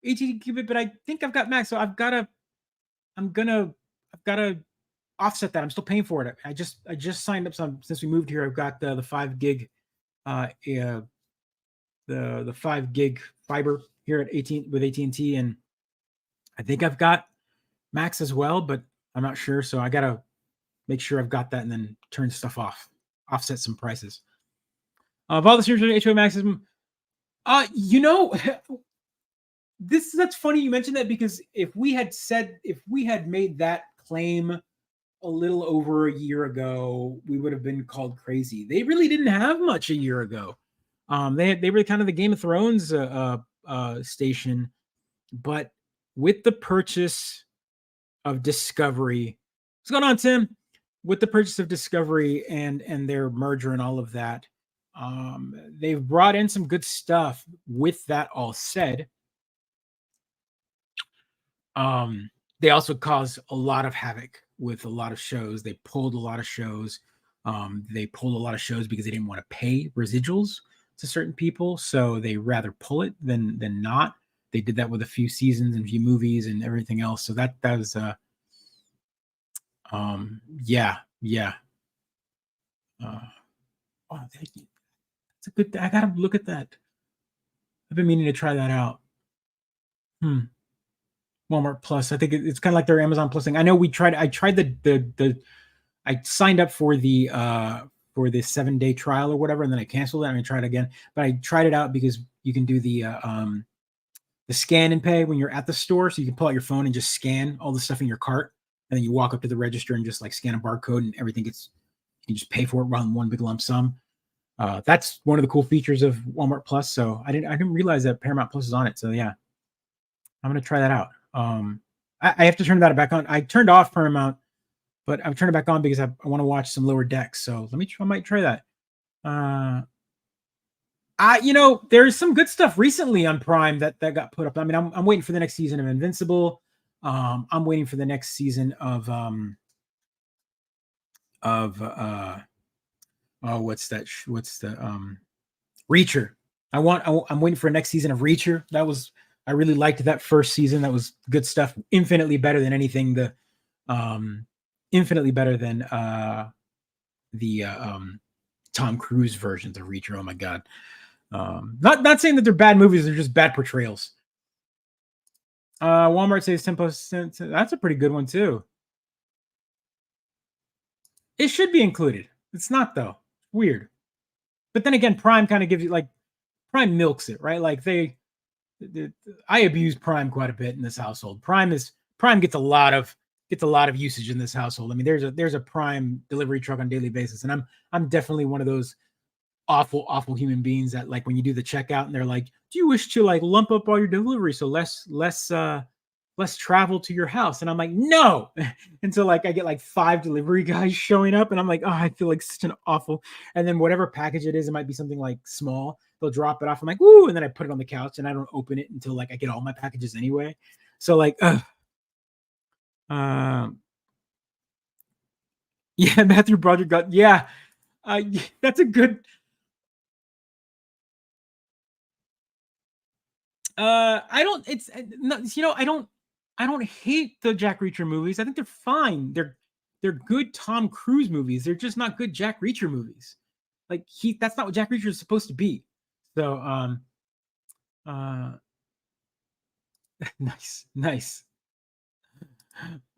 AT&T Qubit, but I think I've got Max, so I've got to offset that. I'm still paying for it. I just signed up since we moved here. I've got the 5 gig, the 5 gig fiber here at AT&T, and I think I've got Max as well, but I'm not sure. So I gotta make sure I've got that and then turn stuff off, offset some prices. Of all the series of HBO Max, that's funny you mentioned that, because if we had made that claim a little over a year ago, we would have been called crazy. They really didn't have much a year ago. They were kind of the Game of Thrones station, but with the purchase of Discovery, what's going on, Tim? With the purchase of Discovery and their merger and all of that, they've brought in some good stuff. With that all said, they also caused a lot of havoc with a lot of shows. They pulled a lot of shows. They pulled a lot of shows because they didn't want to pay residuals to certain people, so they rather pull it than not. They did that with a few seasons and a few movies and everything else. So that was yeah. Oh, that's a good. I gotta look at that. I've been meaning to try that out. Walmart Plus. I think it's kind of like their Amazon Plus thing. I know I tried I signed up for the 7-day trial or whatever, and then I canceled it and I tried again. But I tried it out because you can do the scan and pay when you're at the store. So you can pull out your phone and just scan all the stuff in your cart, and then you walk up to the register and just like scan a barcode, and everything you can just pay for it in one big lump sum. That's one of the cool features of Walmart Plus. So I didn't realize that Paramount Plus is on it. So yeah, I'm gonna try that out. I have to turn that back on. I turned off Paramount, but I've turned it back on because I want to watch some Lower Decks. So I might try that. There's some good stuff recently on Prime that got put up. I mean, I'm waiting for the next season of Invincible. I'm waiting for the next season of what's the Reacher. I'm waiting for a next season of Reacher. I really liked that first season. That was good stuff. Infinitely better than anything. Infinitely better than the Tom Cruise versions of Reacher. Oh my god. Not saying that they're bad movies, they're just bad portrayals. Walmart saves 10%. That's a pretty good one too. It should be included. It's not though. weird. But then again, Prime kind of gives you like Prime milks it, right? Like I abuse Prime quite a bit in this household. Prime gets a lot of usage in this household. I mean, there's a Prime delivery truck on a daily basis, and I'm definitely one of those awful human beings that, like, when you do the checkout and they're like, do you wish to like lump up all your deliveries so less travel to your house? And I'm like, no. And so like I get like 5 delivery guys showing up, and I'm like, oh, I feel like such an awful. And then whatever package it is, it might be something like small. They'll drop it off. I'm like, ooh, and then I put it on the couch and I don't open it until like I get all my packages anyway. So like, yeah, Matthew Broderick got, yeah, that's a good. I don't. It's I don't hate the Jack Reacher movies. I think they're fine. They're good Tom Cruise movies. They're just not good Jack Reacher movies. Like that's not what Jack Reacher is supposed to be. So uh nice.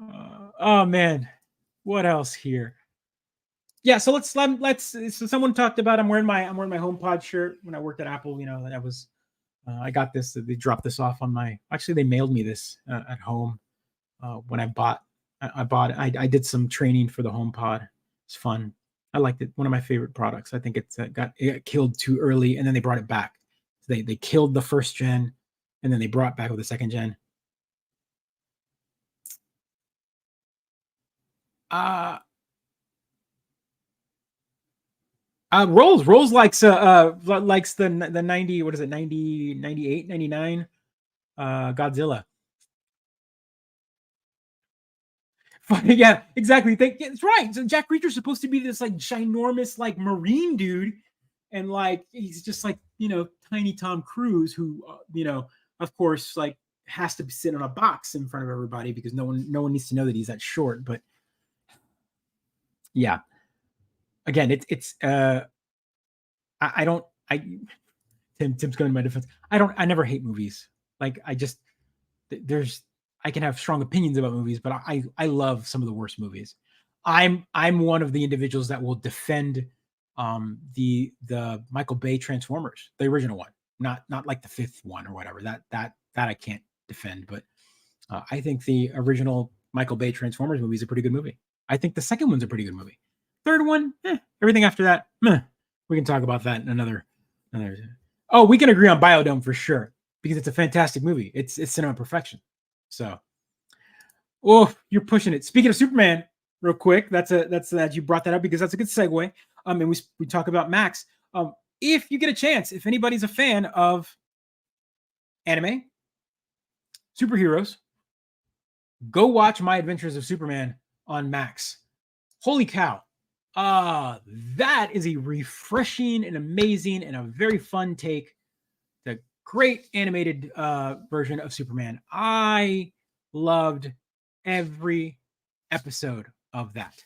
Oh man, what else here? Yeah, so let's so someone talked about I'm wearing my HomePod shirt when I worked at Apple. That was I got this. They dropped this off on my. Actually, they mailed me this at home when I bought. I bought it. I did some training for the HomePod. It's fun. I liked it. One of my favorite products. I think it got killed too early, and then they brought it back. So they killed the first gen, and then they brought back with the second gen. Rolls likes the 90, what is it, 90, 98, 99 Godzilla. Yeah, exactly. It's right. So Jack Reacher's supposed to be this like ginormous like marine dude, and like he's just like tiny Tom Cruise who of course like has to sit on a box in front of everybody because no one needs to know that he's that short. But yeah, again, it's I don't I Tim's going to my defense. I never hate movies. Like there's I can have strong opinions about movies, but I love some of the worst movies. I'm one of the individuals that will defend the Michael Bay Transformers, the original one, not like the 5th one or whatever. That I can't defend, but I think the original Michael Bay Transformers movie is a pretty good movie. I think the second one's a pretty good movie. Third one, everything after that, we can talk about that in another. Oh, we can agree on Biodome for sure because it's a fantastic movie. It's cinema perfection. So, oh, you're pushing it. Speaking of Superman, real quick, that's that you brought that up because that's a good segue. And we talk about Max. If you get a chance, if anybody's a fan of anime, superheroes, go watch My Adventures of Superman on Max. Holy cow. That is a refreshing and amazing and a very fun take. The great animated version of Superman. I loved every episode of that.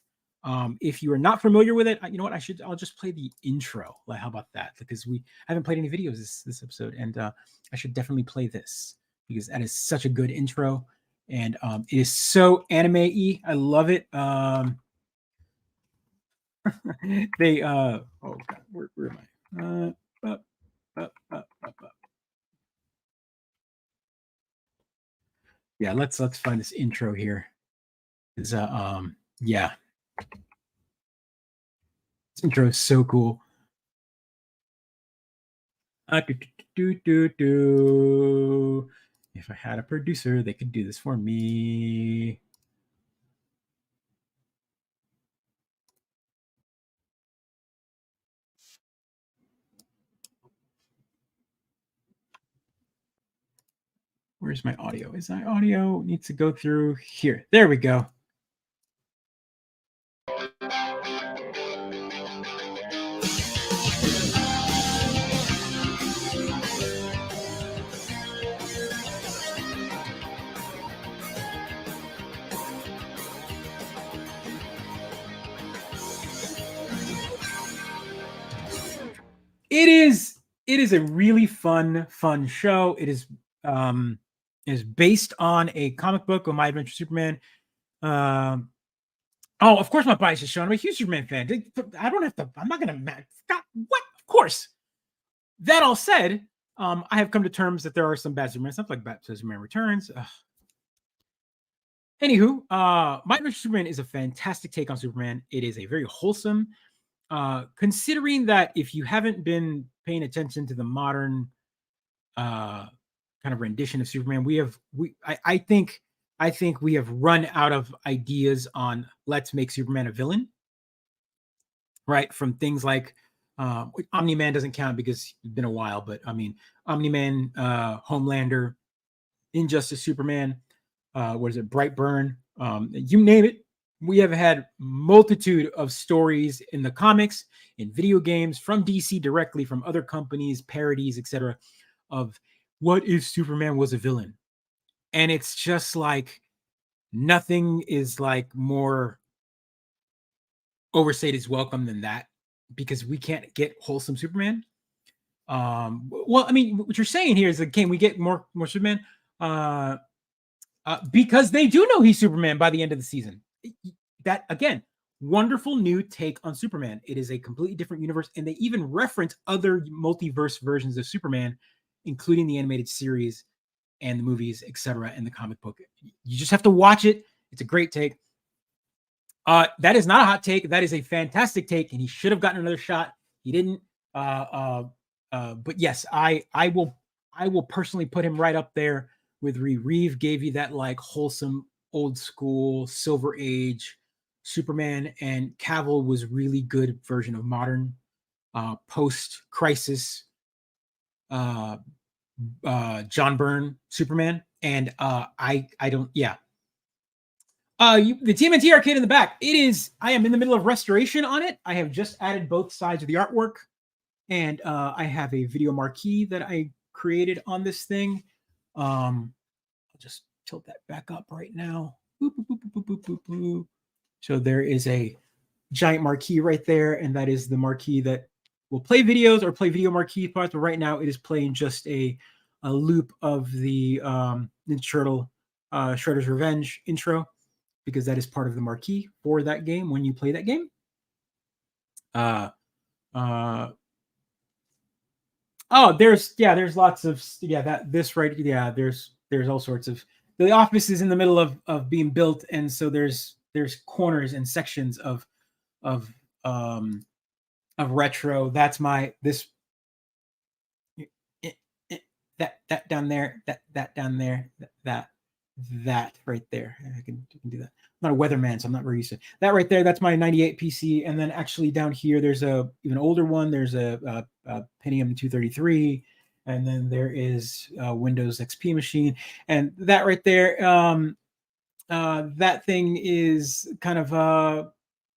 If you are not familiar with it, you know what? I'll just play the intro. Like, how about that? Because I haven't played any videos this episode, and I should definitely play this because that is such a good intro, and it is so anime-y. I love it. They oh god, where am I? Yeah, let's find this intro here. Is yeah, this intro is so cool. If I had a producer, they could do this for me. Where's my audio? Is my audio needs to go through here? There we go. It is a really fun show. It is based on a comic book of My Adventure Superman. Oh, of course my bias is shown. I'm a huge Superman fan. I don't have to. I'm not gonna. What? Of course. That all said, I have come to terms that there are some bad Superman stuff, like Batman Superman Returns. Anywho, My Adventure Superman is a fantastic take on Superman. It is a very wholesome, considering that if you haven't been paying attention to the modern kind of rendition of Superman, I think we have run out of ideas on let's make Superman a villain, right? From things like Omni-Man doesn't count because it's been a while, but I mean Omni-Man, Homelander, Injustice Superman, what is it, Brightburn, you name it. We have had multitude of stories in the comics, in video games, from DC directly, from other companies, parodies, etc., of what if Superman was a villain? And it's just like nothing is like more overstayed its welcome than that, because we can't get wholesome Superman. Well, I mean, what you're saying here is that can we get more Superman? Because they do know he's Superman by the end of the season. That again, wonderful new take on Superman. It is a completely different universe, and they even reference other multiverse versions of Superman, including the animated series and the movies, etc., and the comic book. You just have to watch it. It's a great take. That is not a hot take. That is a fantastic take, and he should have gotten another shot. He didn't. But yes, I will personally put him right up there with Reeve gave you that like wholesome old school Silver Age Superman, and Cavill was really good version of modern post crisis John Byrne Superman. And I don't, yeah. The TMNT arcade in the back. It is. I am in the middle of restoration on it. I have just added both sides of the artwork, and I have a video marquee that I created on this thing. I'll just tilt that back up right now. Boop, boop, boop, boop, boop, boop, boop. So there is a giant marquee right there, and that is the marquee that will play videos or play video marquee parts. But right now, it is playing just a loop of the Ninja Turtle Shredder's Revenge intro, because that is part of the marquee for that game when you play that game. There's lots of there's all sorts of, the office is in the middle of being built, and so there's corners and sections of retro. That's that down there, that down there, that right there. I can do that. I'm not a weatherman, so I'm not very used to it. That right there. That's my 98 PC, and then actually down here, there's a even older one. There's a Pentium 233, and then there is a Windows XP machine, and that right there. That thing is kind of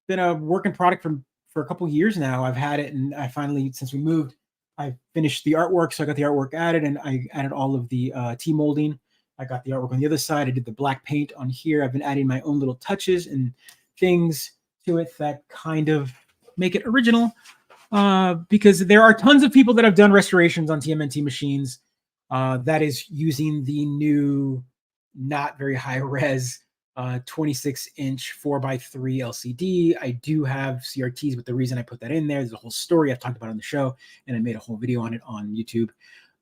been a working product for a couple of years now. I've had it, and I finally, since we moved, I finished the artwork, so I got the artwork added, and I added all of the T-molding. I got the artwork on the other side. I did the black paint on here. I've been adding my own little touches and things to it that kind of make it original, because there are tons of people that have done restorations on TMNT machines that is using the new, not very high res 26-inch 4x3 LCD. I do have CRTs, but the reason I put that in there's a whole story I've talked about on the show, and I made a whole video on it on YouTube.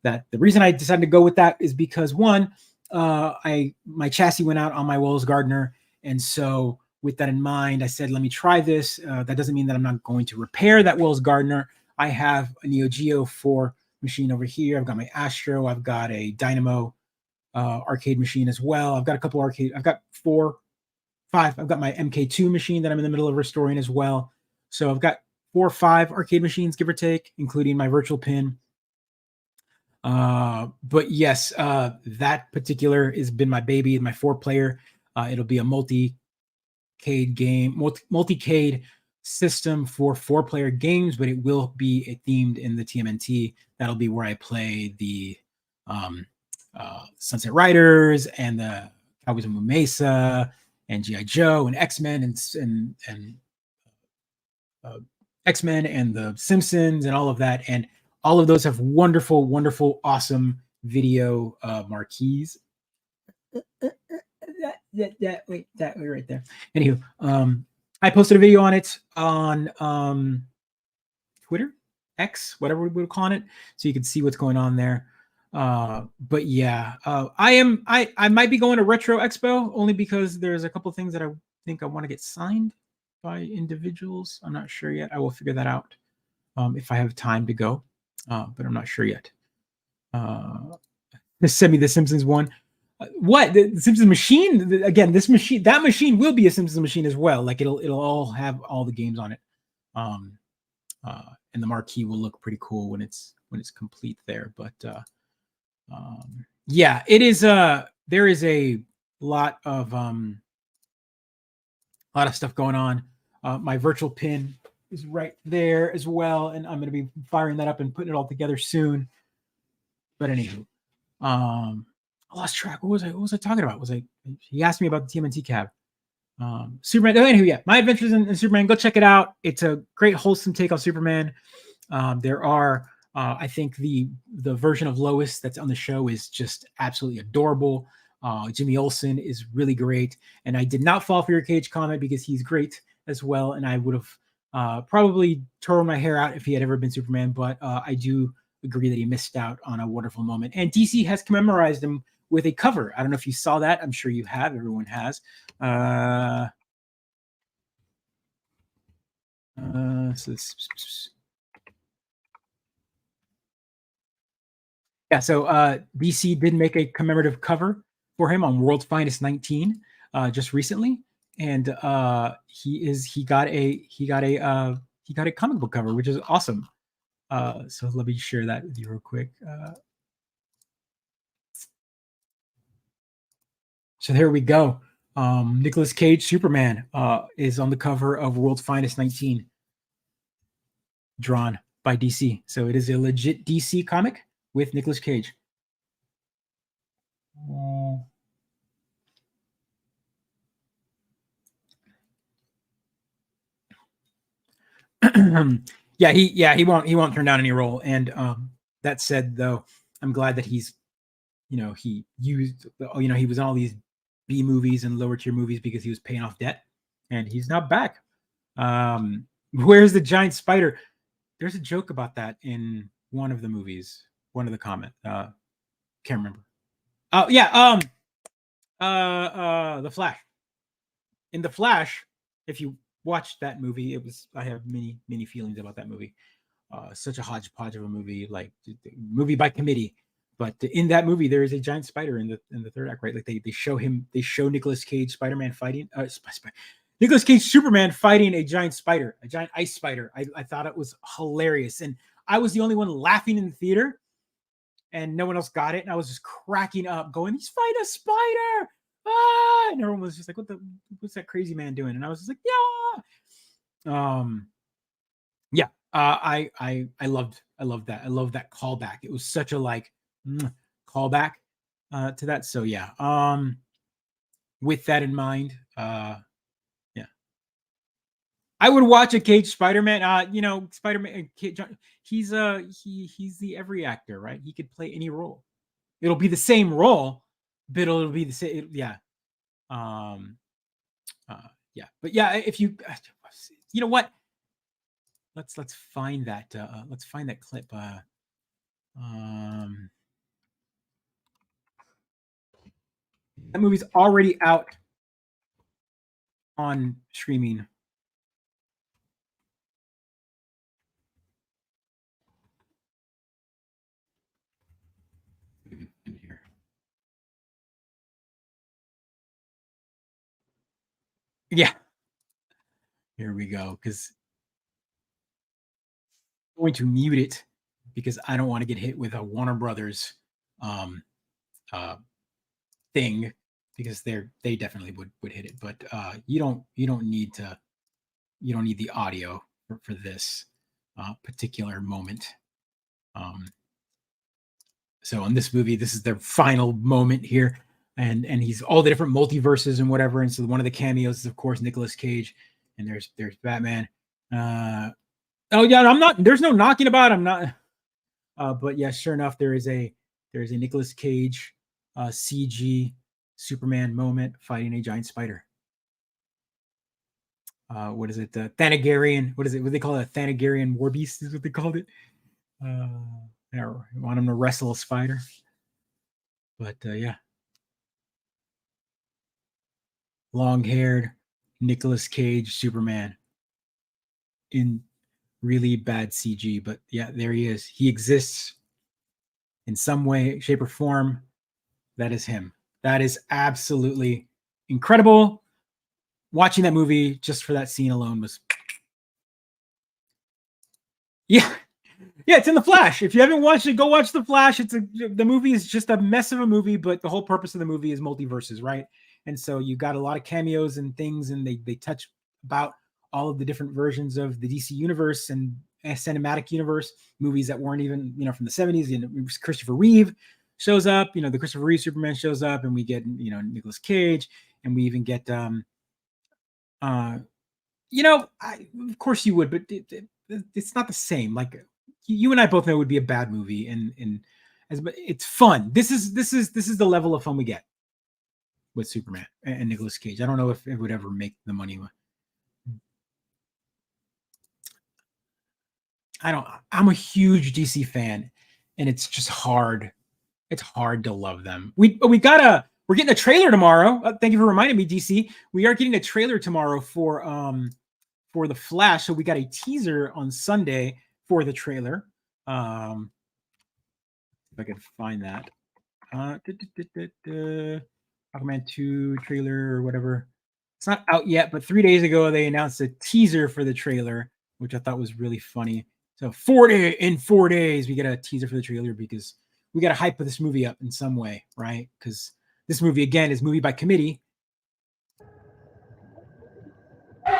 That the reason I decided to go with that is because, one, my chassis went out on my Wells Gardner, and so with that in mind, I said, let me try this. That doesn't mean that I'm not going to repair that Wells Gardner. I have a Neo Geo 4 machine over here. I've got my Astro. I've got a Dynamo arcade machine as well. I've got a couple arcade. I've got 5. I've got my MK2 machine that I'm in the middle of restoring as well. So I've got 4 or 5 arcade machines, give or take, including my virtual pin. But yes, that particular has been my baby, my 4-player. It'll be a multi-cade game, multi-cade system for 4-player games, but it will be themed in the TMNT. That'll be where I play the Sunset Riders and the Cowboys of Moo Mesa and G.I. Joe and X-Men and X-Men and the Simpsons and all of that. And all of those have wonderful, wonderful, awesome video marquees. That way right there. Anywho, I posted a video on it on Twitter, X, whatever we would call it, so you can see what's going on there. But yeah, I might be going to Retro Expo only because there's a couple things that I think I want to get signed by individuals. I'm not sure yet. I will figure that out if I have time to go, but I'm not sure yet. Just send me the Simpsons one. What the Simpsons machine again? That machine will be a Simpsons machine as well. Like it'll all have all the games on it, and the marquee will look pretty cool when it's complete there. But yeah, it is. There is a lot of stuff going on. My virtual pin is right there as well, and I'm going to be firing that up and putting it all together soon. But anywho, I lost track. What was I talking about? He asked me about the TMNT cab. Superman. Anywho, yeah, My Adventures in Superman. Go check it out. It's a great wholesome take on Superman. There are, I think the version of Lois that's on the show is just absolutely adorable. Jimmy Olsen is really great, and I did not fall for your Cage comment because he's great as well, and I would have probably torn my hair out if he had ever been Superman. But I do agree that he missed out on a wonderful moment, and DC has commemorized him with a cover. I don't know if you saw that. I'm sure you have. Everyone has. So DC did make a commemorative cover for him on World's Finest 19 just recently, and he got a comic book cover, which is awesome. So let me share that with you real quick. So there we go. Nicolas Cage Superman is on the cover of World's Finest 19, drawn by DC. So it is a legit DC comic with Nicolas Cage. he won't turn down any role. And that said, though, I'm glad that he was in all these B movies and lower tier movies because he was paying off debt, and he's now back. Where's the giant spider? There's a joke about that in one of the movies, one of the comment. Can't remember. Oh yeah, The Flash. In The Flash, if you watched that movie, I have many feelings about that movie. Such a hodgepodge of a movie, like movie by committee. But in that movie, there is a giant spider in the third act, right? Like they show Nicolas Cage Spider-Man fighting Nicolas Cage Superman fighting a giant spider, a giant ice spider. I thought it was hilarious, and I was the only one laughing in the theater, and no one else got it, and I was just cracking up, going, "He's fighting a spider!" Ah! And everyone was just like, "What's that crazy man doing?" And I was just like, "Yeah." Yeah. I loved that. I love that callback. It was such a callback to that. So yeah. With that in mind, yeah, I would watch a Cage Spider-Man. Spider-Man. He's the every actor, right? He could play any role. It'll be the same role, but it'll be the same. Yeah. Yeah. But yeah, if you know what. Let's find that. Let's find that clip. That movie's already out on streaming. Yeah. Here we go. Because I'm going to mute it because I don't want to get hit with a Warner Brothers thing, because they definitely would hit it. But you don't need the audio for this particular moment. So in this movie, this is their final moment here, and he's all the different multiverses and whatever. And so one of the cameos is, of course, Nicolas Cage, and there's Batman. Oh yeah, I'm not. There's no knocking about. I'm not. But yeah, sure enough, there is a Nicolas Cage CG Superman moment fighting a giant spider. what is it? The Thanagarian. What is it? What they call it? A Thanagarian war beast is what they called it. I want him to wrestle a spider. But yeah. Long-haired Nicolas Cage Superman in really bad CG. But yeah, there he is. He exists in some way, shape, or form. That is him. That is absolutely incredible. Watching that movie just for that scene alone was, yeah, it's in The Flash. If you haven't watched it, go watch The Flash. The movie is just a mess of a movie, but the whole purpose of the movie is multiverses, right? And so you got a lot of cameos and things, and they touch about all of the different versions of the DC universe and cinematic universe, movies that weren't even, from the 70s. And Christopher Reeve shows up, the Christopher Reeve Superman shows up, and we get, Nicolas Cage, and we even get, of course you would, but it's not the same. Like, you and I both know it would be a bad movie, and it's fun. This is the level of fun we get with Superman and Nicolas Cage. I don't know if it would ever make the money. I'm a huge DC fan, and it's just hard. It's hard to love them. We're getting a trailer tomorrow. Thank you for reminding me, DC. We are getting a trailer tomorrow for The Flash. So we got a teaser on Sunday for the trailer. If I can find that. Aquaman 2 trailer or whatever. It's not out yet, but 3 days ago they announced a teaser for the trailer, which I thought was really funny. So in 4 days we get a teaser for the trailer, because we got to hype this movie up in some way, right? Because this movie, again, is movie by committee. 5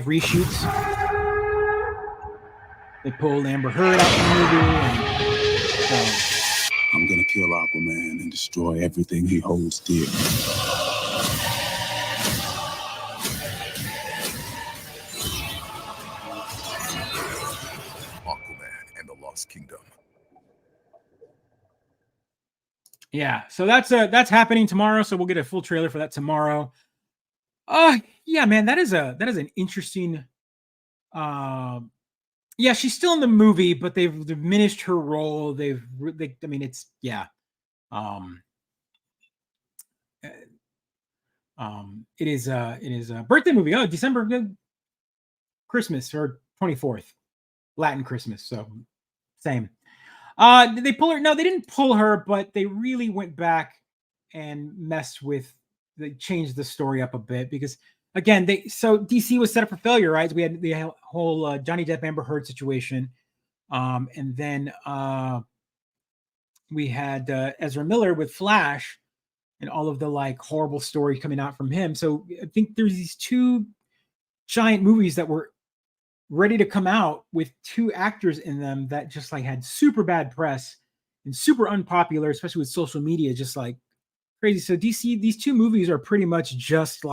reshoots. They pulled Amber Heard out of the movie. I'm gonna kill Aquaman and destroy everything he holds dear. Aquaman and the Lost Kingdom. Yeah, so that's happening tomorrow. So we'll get a full trailer for that tomorrow. Yeah, man, that is an interesting. Yeah, she's still in the movie, but they've diminished her role. It is a birthday movie. Oh, December, Christmas, or 24th, Latin Christmas. So same. Did they pull her? No, they didn't pull her, but they really went back and messed with. They changed the story up a bit, because again, DC was set up for failure, right? We had the whole Johnny Depp Amber Heard situation, and then we had Ezra Miller with Flash, and all of the horrible story coming out from him. So I think there's these 2 giant movies that were ready to come out with 2 actors in them that just had super bad press and super unpopular, especially with social media, just crazy. So DC, these 2 movies are pretty much just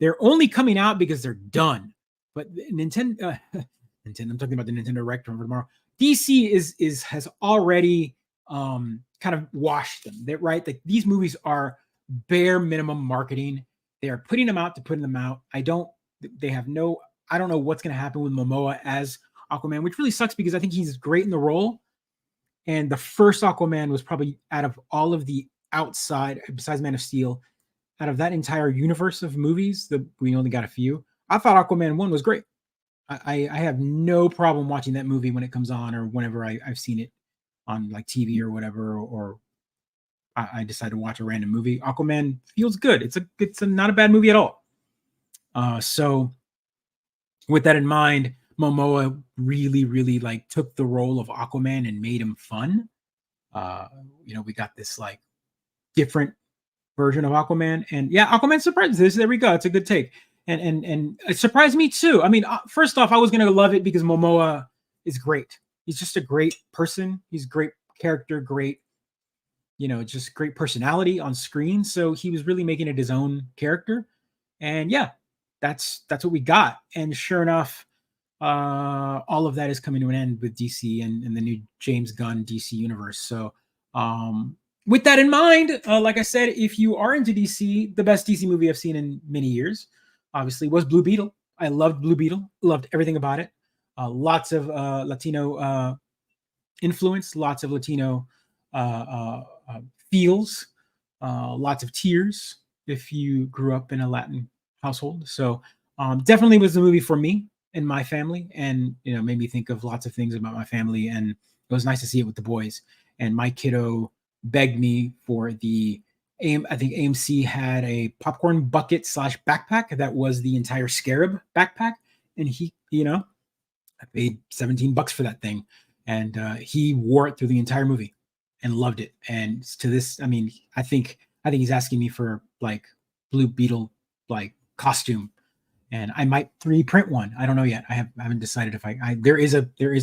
they're only coming out because they're done. But Nintendo, I'm talking about the Nintendo Direct for tomorrow. DC has already kind of washed them. Right? These movies are bare minimum marketing. They are putting them out to put them out. I don't know what's going to happen with Momoa as Aquaman, which really sucks, because I think he's great in the role. And the first Aquaman was probably, out of all of the outside, besides Man of Steel, out of that entire universe of movies, we only got a few. I thought Aquaman 1 was great. I have no problem watching that movie when it comes on, or whenever I've seen it on TV or whatever, or I decide to watch a random movie. Aquaman feels good. It's not a bad movie at all. So with that in mind, Momoa really, really took the role of Aquaman and made him fun. We got this different version of Aquaman, and yeah, Aquaman surprised this. There we go. It's a good take, and it surprised me too. I mean, first off, I was gonna love it because Momoa is great. He's just a great person. He's a great character, great, just great personality on screen. So he was really making it his own character, and yeah, that's what we got. And sure enough, all of that is coming to an end with DC and the new James Gunn DC universe. So with that in mind, like I said, if you are into DC, the best DC movie I've seen in many years, obviously, was Blue Beetle. I loved Blue Beetle. Loved everything about it. Lots of Latino influence, lots of Latino feels, lots of tears if you grew up in a Latin household. So definitely was the movie for me and my family, and made me think of lots of things about my family. And it was nice to see it with the boys. And my kiddo begged me for the I think AMC had a popcorn bucket / backpack that was the entire Scarab backpack, and I paid $17 for that thing, and he wore it through the entire movie and loved it. And to this, I mean, I think he's asking me for like Blue Beetle like costume, and I might 3D print one. I don't know yet. I haven't decided if there is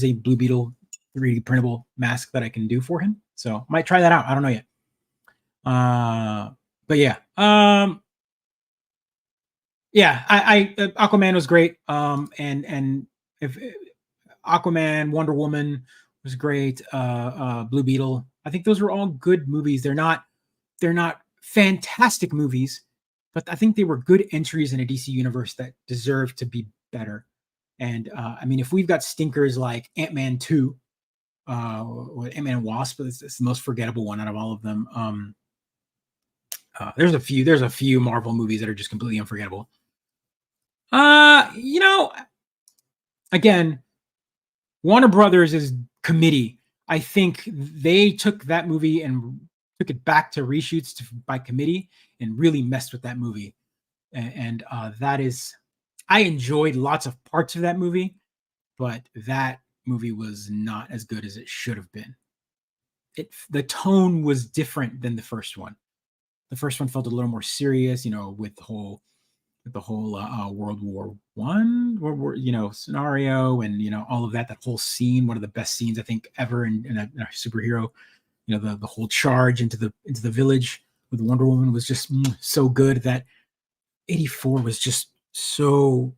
a Blue Beetle 3D printable mask that I can do for him. So might try that out. I don't know yet. But yeah. Yeah, I Aquaman was great. And if Aquaman, Wonder Woman was great. Blue Beetle. I think those were all good movies. They're not fantastic movies, but I think they were good entries in a DC universe that deserve to be better. And I mean, if we've got stinkers like Ant-Man 2, Ant-Man and Wasp, it's the most forgettable one out of all of them. There's a few Marvel movies that are just completely unforgettable. Again, Warner Brothers is committee. I think they took that movie and took it back to reshoots by committee and really messed with that movie. And that is, I enjoyed lots of parts of that movie, but that movie was not as good as it should have been. The tone was different than the first one. The first one felt a little more serious, with the whole World War I, scenario, and all of that whole scene, one of the best scenes I think ever in a superhero. The whole charge into the village with Wonder Woman was just so good. That 84 was just so,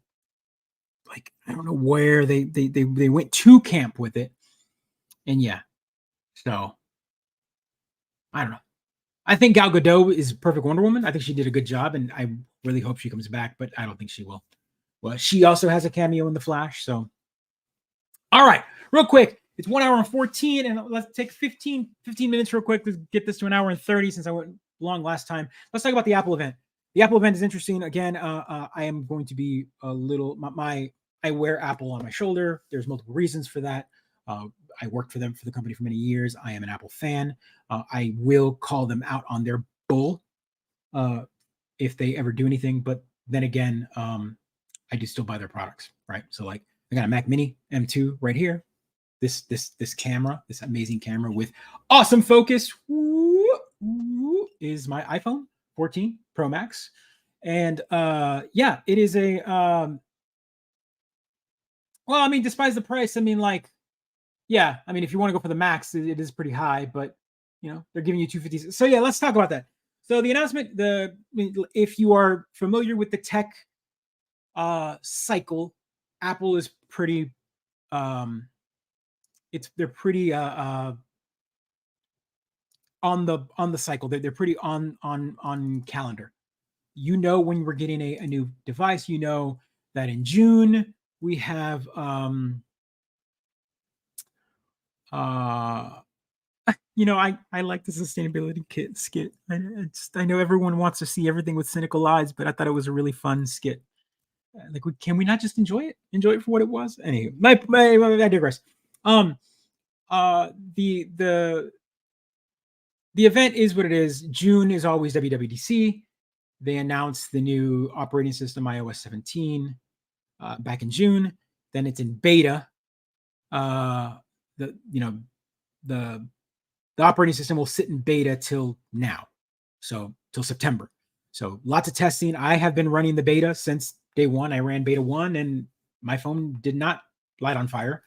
like, I don't know where they went to camp with it. And yeah, so I don't know. I think Gal Gadot is perfect Wonder Woman. I think she did a good job, and I really hope she comes back, but I don't think she will. Well, she also has a cameo in The Flash. So, all right, real quick. It's 1 hour and 14, and let's take 15 minutes real quick to get this to an hour and 30 since I went long last time. Let's talk about the Apple event. The Apple event is interesting. Again, I am going to be a little, I wear Apple on my shoulder. There's multiple reasons for that. I worked for the company for many years. I am an Apple fan. I will call them out on their bull if they ever do anything. But then again, I do still buy their products, right? So like, I got a Mac Mini M2 right here. This camera, this amazing camera with awesome focus, is my iPhone 14 Pro Max. And yeah, it is a well, I mean, despite the price, I mean, like, yeah, I mean, if you want to go for the Max, it is pretty high, but they're giving you 250. So yeah, let's talk about that. So the announcement, if you are familiar with the tech cycle, Apple is pretty they're pretty on the cycle. They're pretty on calendar. When we're getting a new device, that in June we have I like the sustainability skit. I know everyone wants to see everything with cynical eyes, but I thought it was a really fun skit. Like, can we not just enjoy it? Enjoy it for what it was? Anyway, I digress. The event is what it is. June is always WWDC. They announced the new operating system, iOS 17, back in June. Then it's in beta. The operating system will sit in beta till now, so till September. So lots of testing. I have been running the beta since day one. I ran beta 1, and my phone did not light on fire.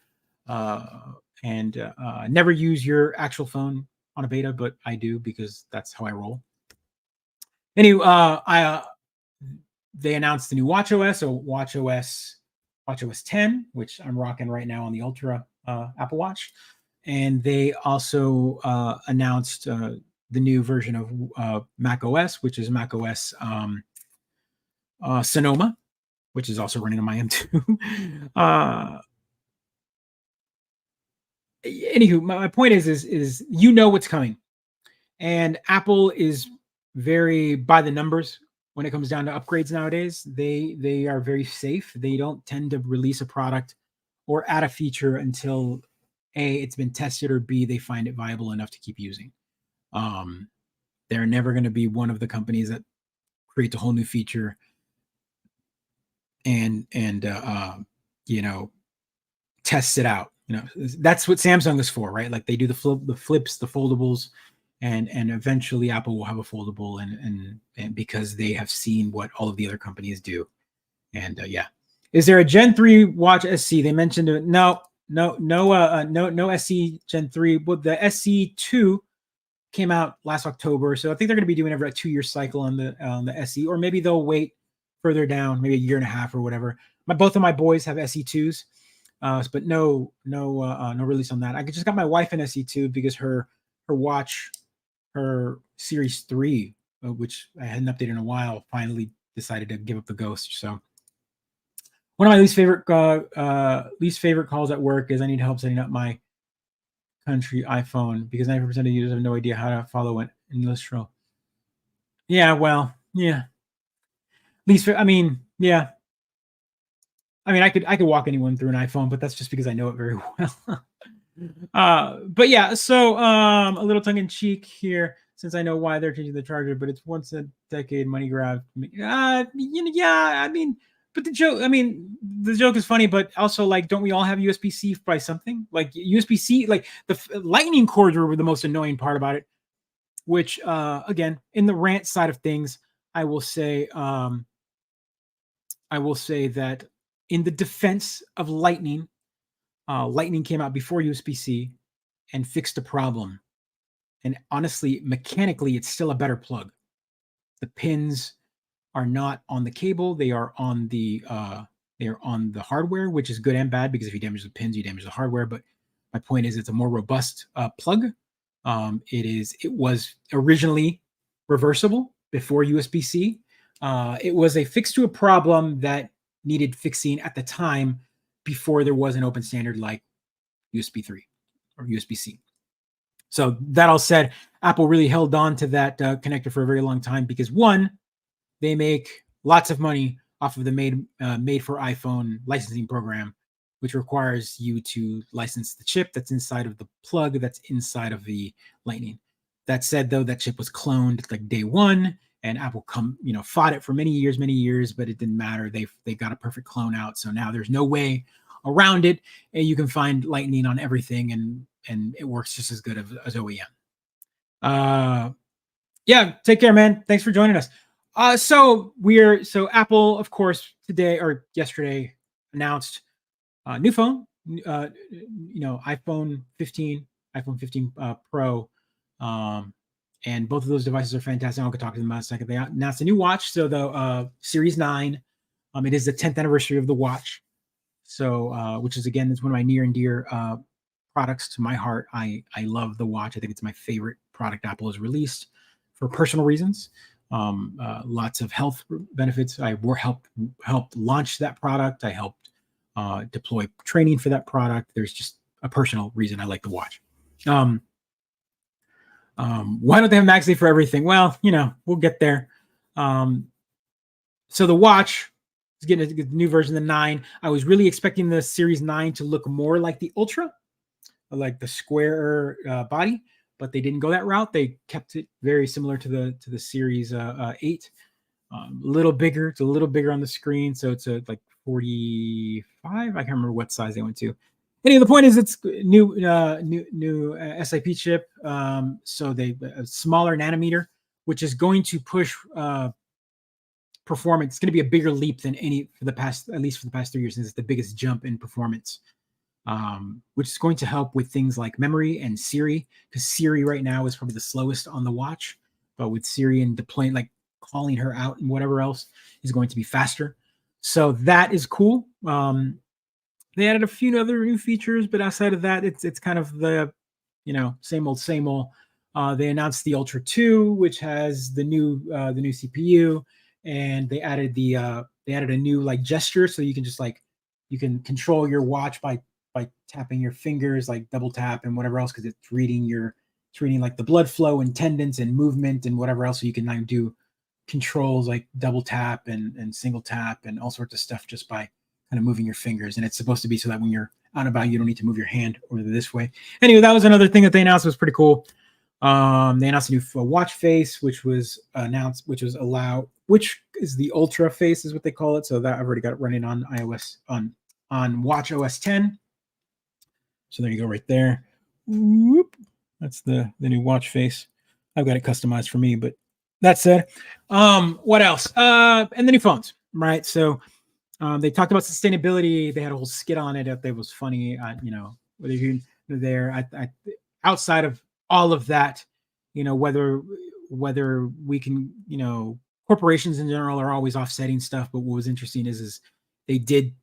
Never use your actual phone on a beta, but I do because that's how I roll. Anyway, they announced the new watchOS, so watchOS 10, which I'm rocking right now on the Ultra Apple Watch. And they also announced the new version of Mac OS, which is Mac OS Sonoma, which is also running on my M2. Anywho, my point is you know what's coming, and Apple is very by the numbers when it comes down to upgrades nowadays. They are very safe. They don't tend to release a product or add a feature until A, it's been tested, or B, they find it viable enough to keep using. They're never going to be one of the companies that creates a whole new feature and tests it out. That's what Samsung is for, right? Like they do the flips, the foldables, and eventually Apple will have a foldable, and because they have seen what all of the other companies do. And is there a Gen 3 watch SC? They mentioned it. No SC Gen 3, but the SC2 came out last October, so I think they're going to be doing every 2-year cycle on the SE, or maybe they'll wait further down, maybe a year and a half or whatever. Both of my boys have SE2s. But no release on that. I just got my wife an SE2 because her watch, her Series 3, which I hadn't updated in a while, finally decided to give up the ghost. So one of my least favorite calls at work is I need help setting up my country iPhone because 90% of users have no idea how to follow an industrial. Yeah, well, yeah. I could walk anyone through an iPhone, but that's just because I know it very well. But yeah, so a little tongue in cheek here, since I know why they're changing the charger, but it's once a decade money grab. But the joke is funny, but also like, don't we all have USB-C by something? Like USB-C, like the lightning cords were the most annoying part about it, which again, in the rant side of things, I will say that in the defense of Lightning, Lightning came out before USB-C and fixed a problem. And honestly, mechanically, it's still a better plug. The pins are not on the cable; they are on the hardware, which is good and bad because if you damage the pins, you damage the hardware. But my point is, it's a more robust plug. It was originally reversible before USB-C. It was a fix to a problem that needed fixing at the time before there was an open standard like USB 3 or USB-C. So that all said, Apple really held on to that connector for a very long time because one, they make lots of money off of the made for iPhone licensing program, which requires you to license the chip that's inside of the plug that's inside of the Lightning. That said, though, that chip was cloned like day one. And Apple fought it for many years, but it didn't matter. They got a perfect clone out. So now there's no way around it. And you can find Lightning on everything and it works just as good as OEM. Take care, man. Thanks for joining us. So Apple, of course, today or yesterday announced a new phone, iPhone 15, iPhone 15 Pro. And both of those devices are fantastic. I'll talk to them about in a second. They announced a new watch. So the Series 9, it is the 10th anniversary of the watch. So, which is, again, it's one of my near and dear products to my heart. I love the watch. I think it's my favorite product Apple has released for personal reasons. Lots of health benefits. I helped launch that product. I helped deploy training for that product. There's just a personal reason I like the watch. Why don't they have MagSafe for everything? Well, we'll get there. So the watch is getting a new version of the 9. I was really expecting the Series 9 to look more like the Ultra, like the square body, but they didn't go that route. They kept it very similar to the Series 8. A little bigger. It's a little bigger on the screen, so it's like 45. I can't remember what size they went to. Anyway, the point is it's new SIP chip. So a smaller nanometer, which is going to push performance. It's going to be a bigger leap than at least for the past 3 years, since it's the biggest jump in performance. Which is going to help with things like memory and Siri, because Siri right now is probably the slowest on the watch, but with Siri and deploying, like calling her out and whatever else, is going to be faster. So that is cool. They added a few other new features, but outside of that, it's kind of the, same old. They announced the Ultra 2, which has the new CPU, and they added a new like gesture, so you can just like you can control your watch by tapping your fingers, like double tap and whatever else, because it's reading like the blood flow and tendons and movement and whatever else. So you can now do controls like double tap and single tap and all sorts of stuff just by kind of moving your fingers. And it's supposed to be so that when you're out and about, you don't need to move your hand over this way. Anyway, that was another thing that they announced. Was pretty cool. They announced a new watch face, which was which is the Ultra face, is what they call it. So that I've already got it running on iOS on Watch OS 10. So there you go, right there. Whoop. That's the new watch face. I've got it customized for me, but that said, what else? And the new phones, right? So they talked about sustainability. They had a whole skit on it. That was funny. Whether you're there, outside of all of that, whether we can, corporations in general are always offsetting stuff. But what was interesting is they did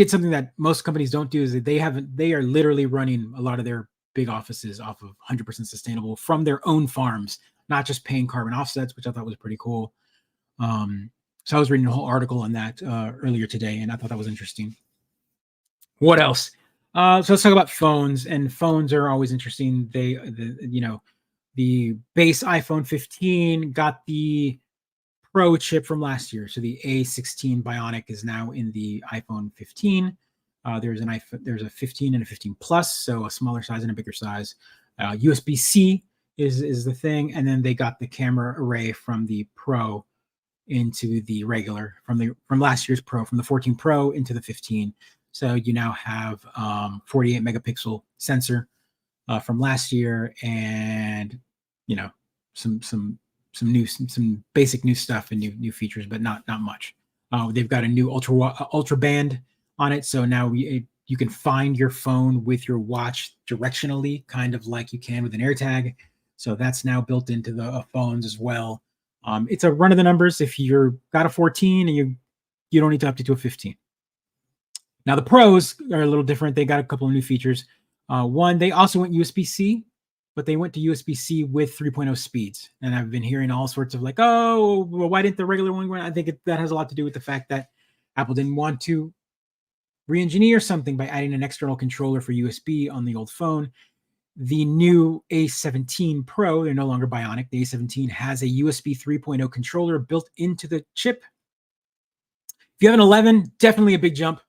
something that most companies don't do, is that they are literally running a lot of their big offices off of 100% sustainable from their own farms, not just paying carbon offsets, which I thought was pretty cool. So I was reading a whole article on that earlier today, and I thought that was interesting. What else? So let's talk about phones, and phones are always interesting. The base iPhone 15 got the Pro chip from last year. So the A16 Bionic is now in the iPhone 15. There's a 15 and a 15 Plus, so a smaller size and a bigger size. USB-C is the thing, and then they got the camera array from the Pro into the regular, from last year's Pro, from the 14 Pro into the 15. So you now have 48 megapixel sensor from last year, and some basic new stuff and new features, but not much. They've got a new ultra band on it, so now you can find your phone with your watch directionally, kind of like you can with an AirTag. So that's now built into the phones as well. It's a run of the numbers. If you're got a 14 and you don't need to update to a 15. Now the Pros are a little different. They got a couple of new features. One, they also went USB-C, but they went to USB-C with 3.0 speeds. And I've been hearing all sorts of like, oh, well, why didn't the regular one run? I think that has a lot to do with the fact that Apple didn't want to re-engineer something by adding an external controller for USB on the old phone. The new A17 Pro, they're no longer Bionic. The A17 has a USB 3.0 controller built into the chip. If you have an 11, definitely a big jump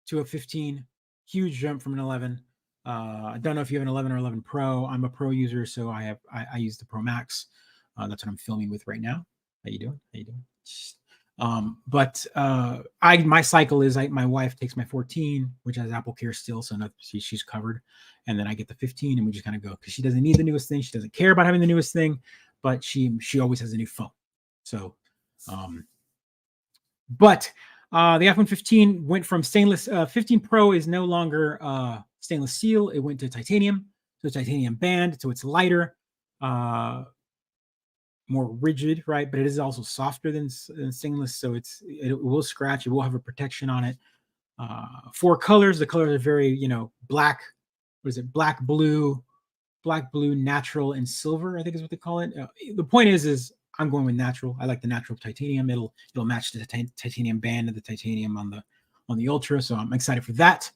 to a 15. Huge jump from an 11. I don't know if you have an 11 or 11 Pro. I'm a Pro user, so I use the Pro Max. That's what I'm filming with right now. How you doing? But my cycle is my wife takes my 14, which has Apple Care still, so she's covered, and then I get the 15, and we just kind of go, because she doesn't need the newest thing, she doesn't care about having the newest thing, but she always has a new phone. So, but the iPhone 15 went from stainless. 15 Pro is no longer stainless steel. It went to titanium, so titanium band, so it's lighter. More rigid, right? But it is also softer than stainless, so it will scratch. It will have a protection on it. 4 colors. The colors are very, black. What is it? Black, blue, natural, and silver, I think is what they call it. The point is I'm going with natural. I like the natural titanium. It'll match the titanium band and the titanium on the Ultra. So I'm excited for that.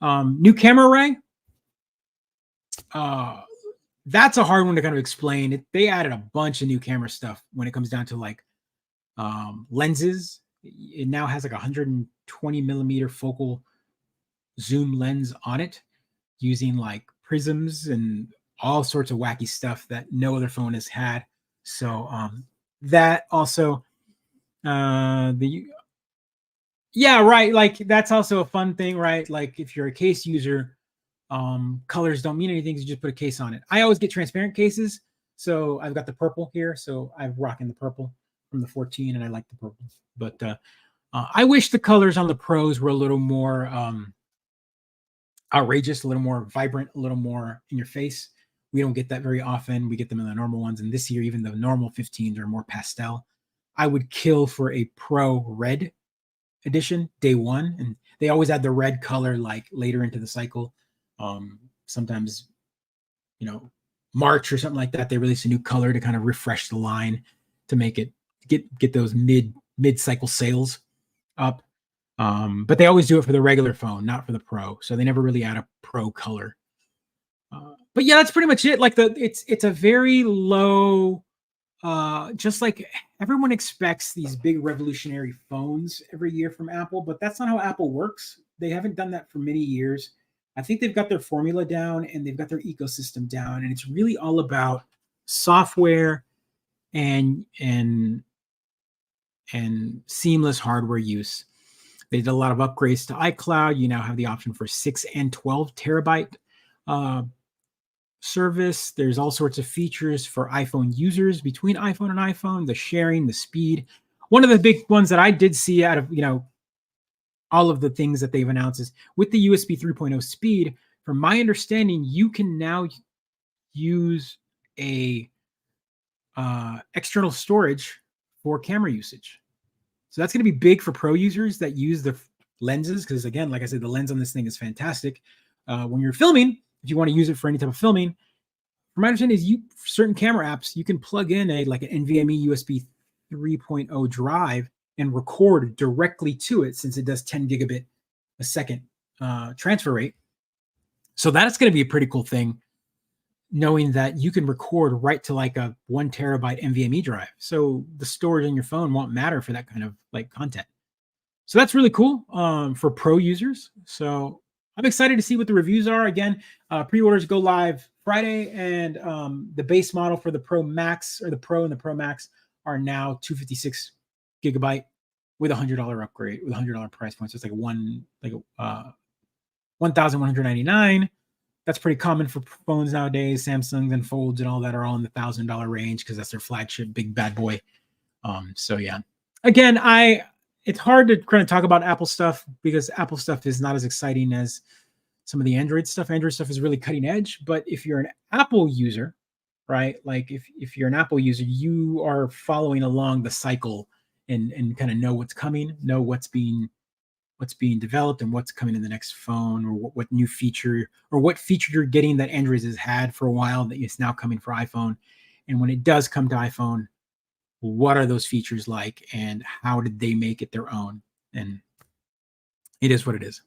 New camera array. That's a hard one to kind of explain. They added a bunch of new camera stuff when it comes down to like lenses. It now has like 120 millimeter focal zoom lens on it, using like prisms and all sorts of wacky stuff that no other phone has had. So that also right, like that's also a fun thing, right? Like if you're a case user, colors don't mean anything, you just put a case on it. I always get transparent cases, so I've got the purple here, so I'm rocking the purple from the 14, and I like the purple. But I wish the colors on the Pros were a little more outrageous, a little more vibrant, a little more in your face. We don't get that very often. We get them in the normal ones, and this year even the normal 15s are more pastel. I would kill for a Pro red edition day one, and they always add the red color like later into the cycle. Sometimes, March or something like that, they released a new color to kind of refresh the line to make it get those mid-cycle sales up. But they always do it for the regular phone, not for the Pro. So they never really add a Pro color. But yeah, that's pretty much it. Like it's a very low, just like everyone expects these big revolutionary phones every year from Apple, but that's not how Apple works. They haven't done that for many years. I think they've got their formula down and they've got their ecosystem down, and it's really all about software and seamless hardware use. They did a lot of upgrades to iCloud. You now have the option for 6 and 12 terabyte service. There's all sorts of features for iPhone users between iPhone and iPhone, the sharing, the speed. One of the big ones that I did see out of, all of the things that they've announced is with the USB 3.0 speed, from my understanding, you can now use a external storage for camera usage. So that's going to be big for pro users that use the lenses, because again, like I said, the lens on this thing is fantastic. When you're filming, if you want to use it for any type of filming, from my understanding is certain camera apps, you can plug in an NVMe USB 3.0 drive and record directly to it, since it does 10 gigabit a second transfer rate. So that's going to be a pretty cool thing, knowing that you can record right to like a 1 terabyte NVMe drive. So the storage on your phone won't matter for that kind of like content. So that's really cool for pro users. So I'm excited to see what the reviews are. Again, pre-orders go live Friday, and the base model for the Pro Max, or the Pro and the Pro Max, are now 256 gigabyte with $100 upgrade, with $100 price point. So it's like $1,199. That's pretty common for phones nowadays. Samsungs and Folds and all that are all in the $1,000 range because that's their flagship big bad boy. So yeah, again, it's hard to kind of talk about Apple stuff because Apple stuff is not as exciting as some of the Android stuff. Android stuff is really cutting edge. But if you're an Apple user, right? Like if you're an Apple user, you are following along the cycle and kind of know what's coming, know what's being developed and what's coming in the next phone, or what new feature, or what feature you're getting that Android has had for a while that is now coming for iPhone. And when it does come to iPhone, what are those features like, and how did they make it their own? And it is what it is.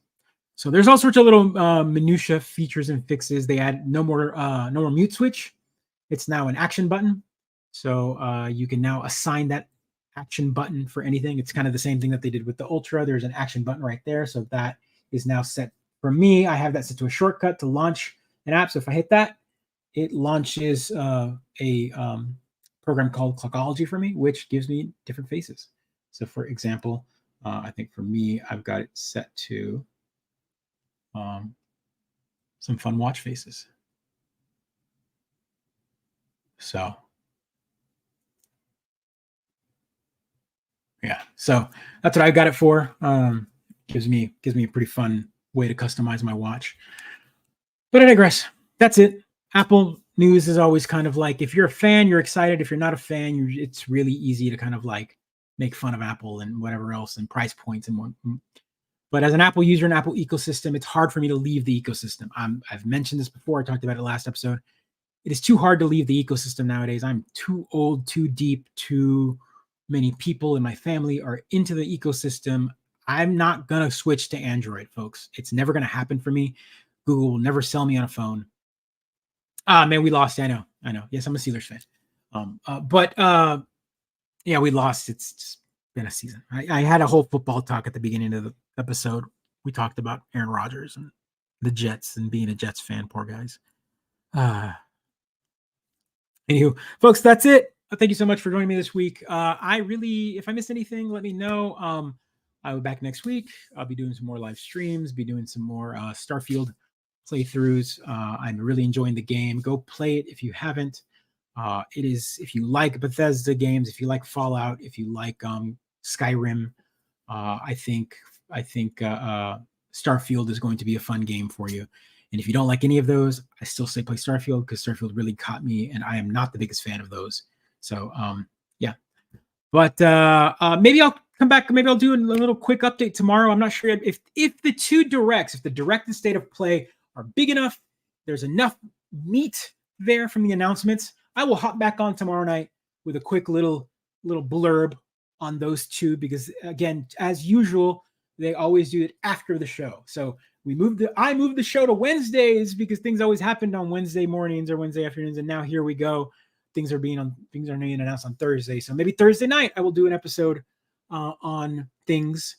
So there's all sorts of little minutia features and fixes. They add no more mute switch. It's now an action button. So you can now assign that action button for anything. It's kind of the same thing that they did with the Ultra. There's an action button right there. So that is now set for me. I have that set to a shortcut to launch an app. So if I hit that, it launches a program called Clockology for me, which gives me different faces. So for example, I think for me, I've got it set to some fun watch faces. So yeah, so that's what I got it for. Gives me a pretty fun way to customize my watch. But I digress. That's it. Apple news is always kind of like, if you're a fan, you're excited. If you're not a fan, it's really easy to kind of like make fun of Apple and whatever else and price points and what. But as an Apple user, an Apple ecosystem, it's hard for me to leave the ecosystem. I've mentioned this before. I talked about it last episode. It is too hard to leave the ecosystem nowadays. I'm too old, too deep, too many people in my family are into the ecosystem. I'm not going to switch to Android, folks. It's never going to happen for me. Google will never sell me on a phone. Man, we lost. I know. Yes, I'm a Steelers fan. But yeah, we lost. It's just been a season. I had a whole football talk at the beginning of the episode. We talked about Aaron Rodgers and the Jets and being a Jets fan. Poor guys. Anywho, folks, that's it. Thank you so much for joining me this week. If I missed anything, let me know. I'll be back next week. I'll be doing some more live streams, be doing some more Starfield playthroughs. I'm really enjoying the game. Go play it if you haven't. It is, if you like Bethesda games, if you like Fallout, if you like Skyrim, I think Starfield is going to be a fun game for you. And if you don't like any of those, I still say play Starfield, because Starfield really caught me, and I am not the biggest fan of those. So yeah. But maybe I'll come back. Maybe I'll do a little quick update tomorrow. I'm not sure if the two directs, if the direct and state of play are big enough, there's enough meat there from the announcements. I will hop back on tomorrow night with a quick little blurb on those two, because again, as usual, they always do it after the show. So I moved the show to Wednesdays because things always happened on Wednesday mornings or Wednesday afternoons, and now here we go. Things are being announced on Thursday. So maybe Thursday night I will do an episode on things.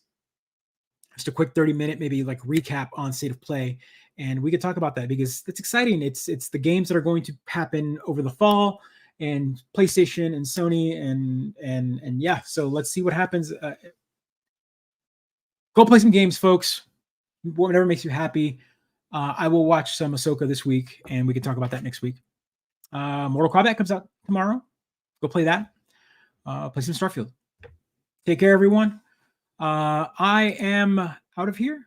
Just a quick 30-minute, maybe like recap on State of Play, and we could talk about that because it's exciting. It's the games that are going to happen over the fall, and PlayStation and Sony and yeah. So let's see what happens. Go play some games, folks. Whatever makes you happy. I will watch some Ahsoka this week, and we can talk about that next week. Mortal Kombat comes out tomorrow. Go play that. Play some Starfield. Take care, everyone. I am out of here.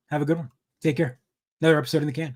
Have a good one. Take care. Another episode in the can.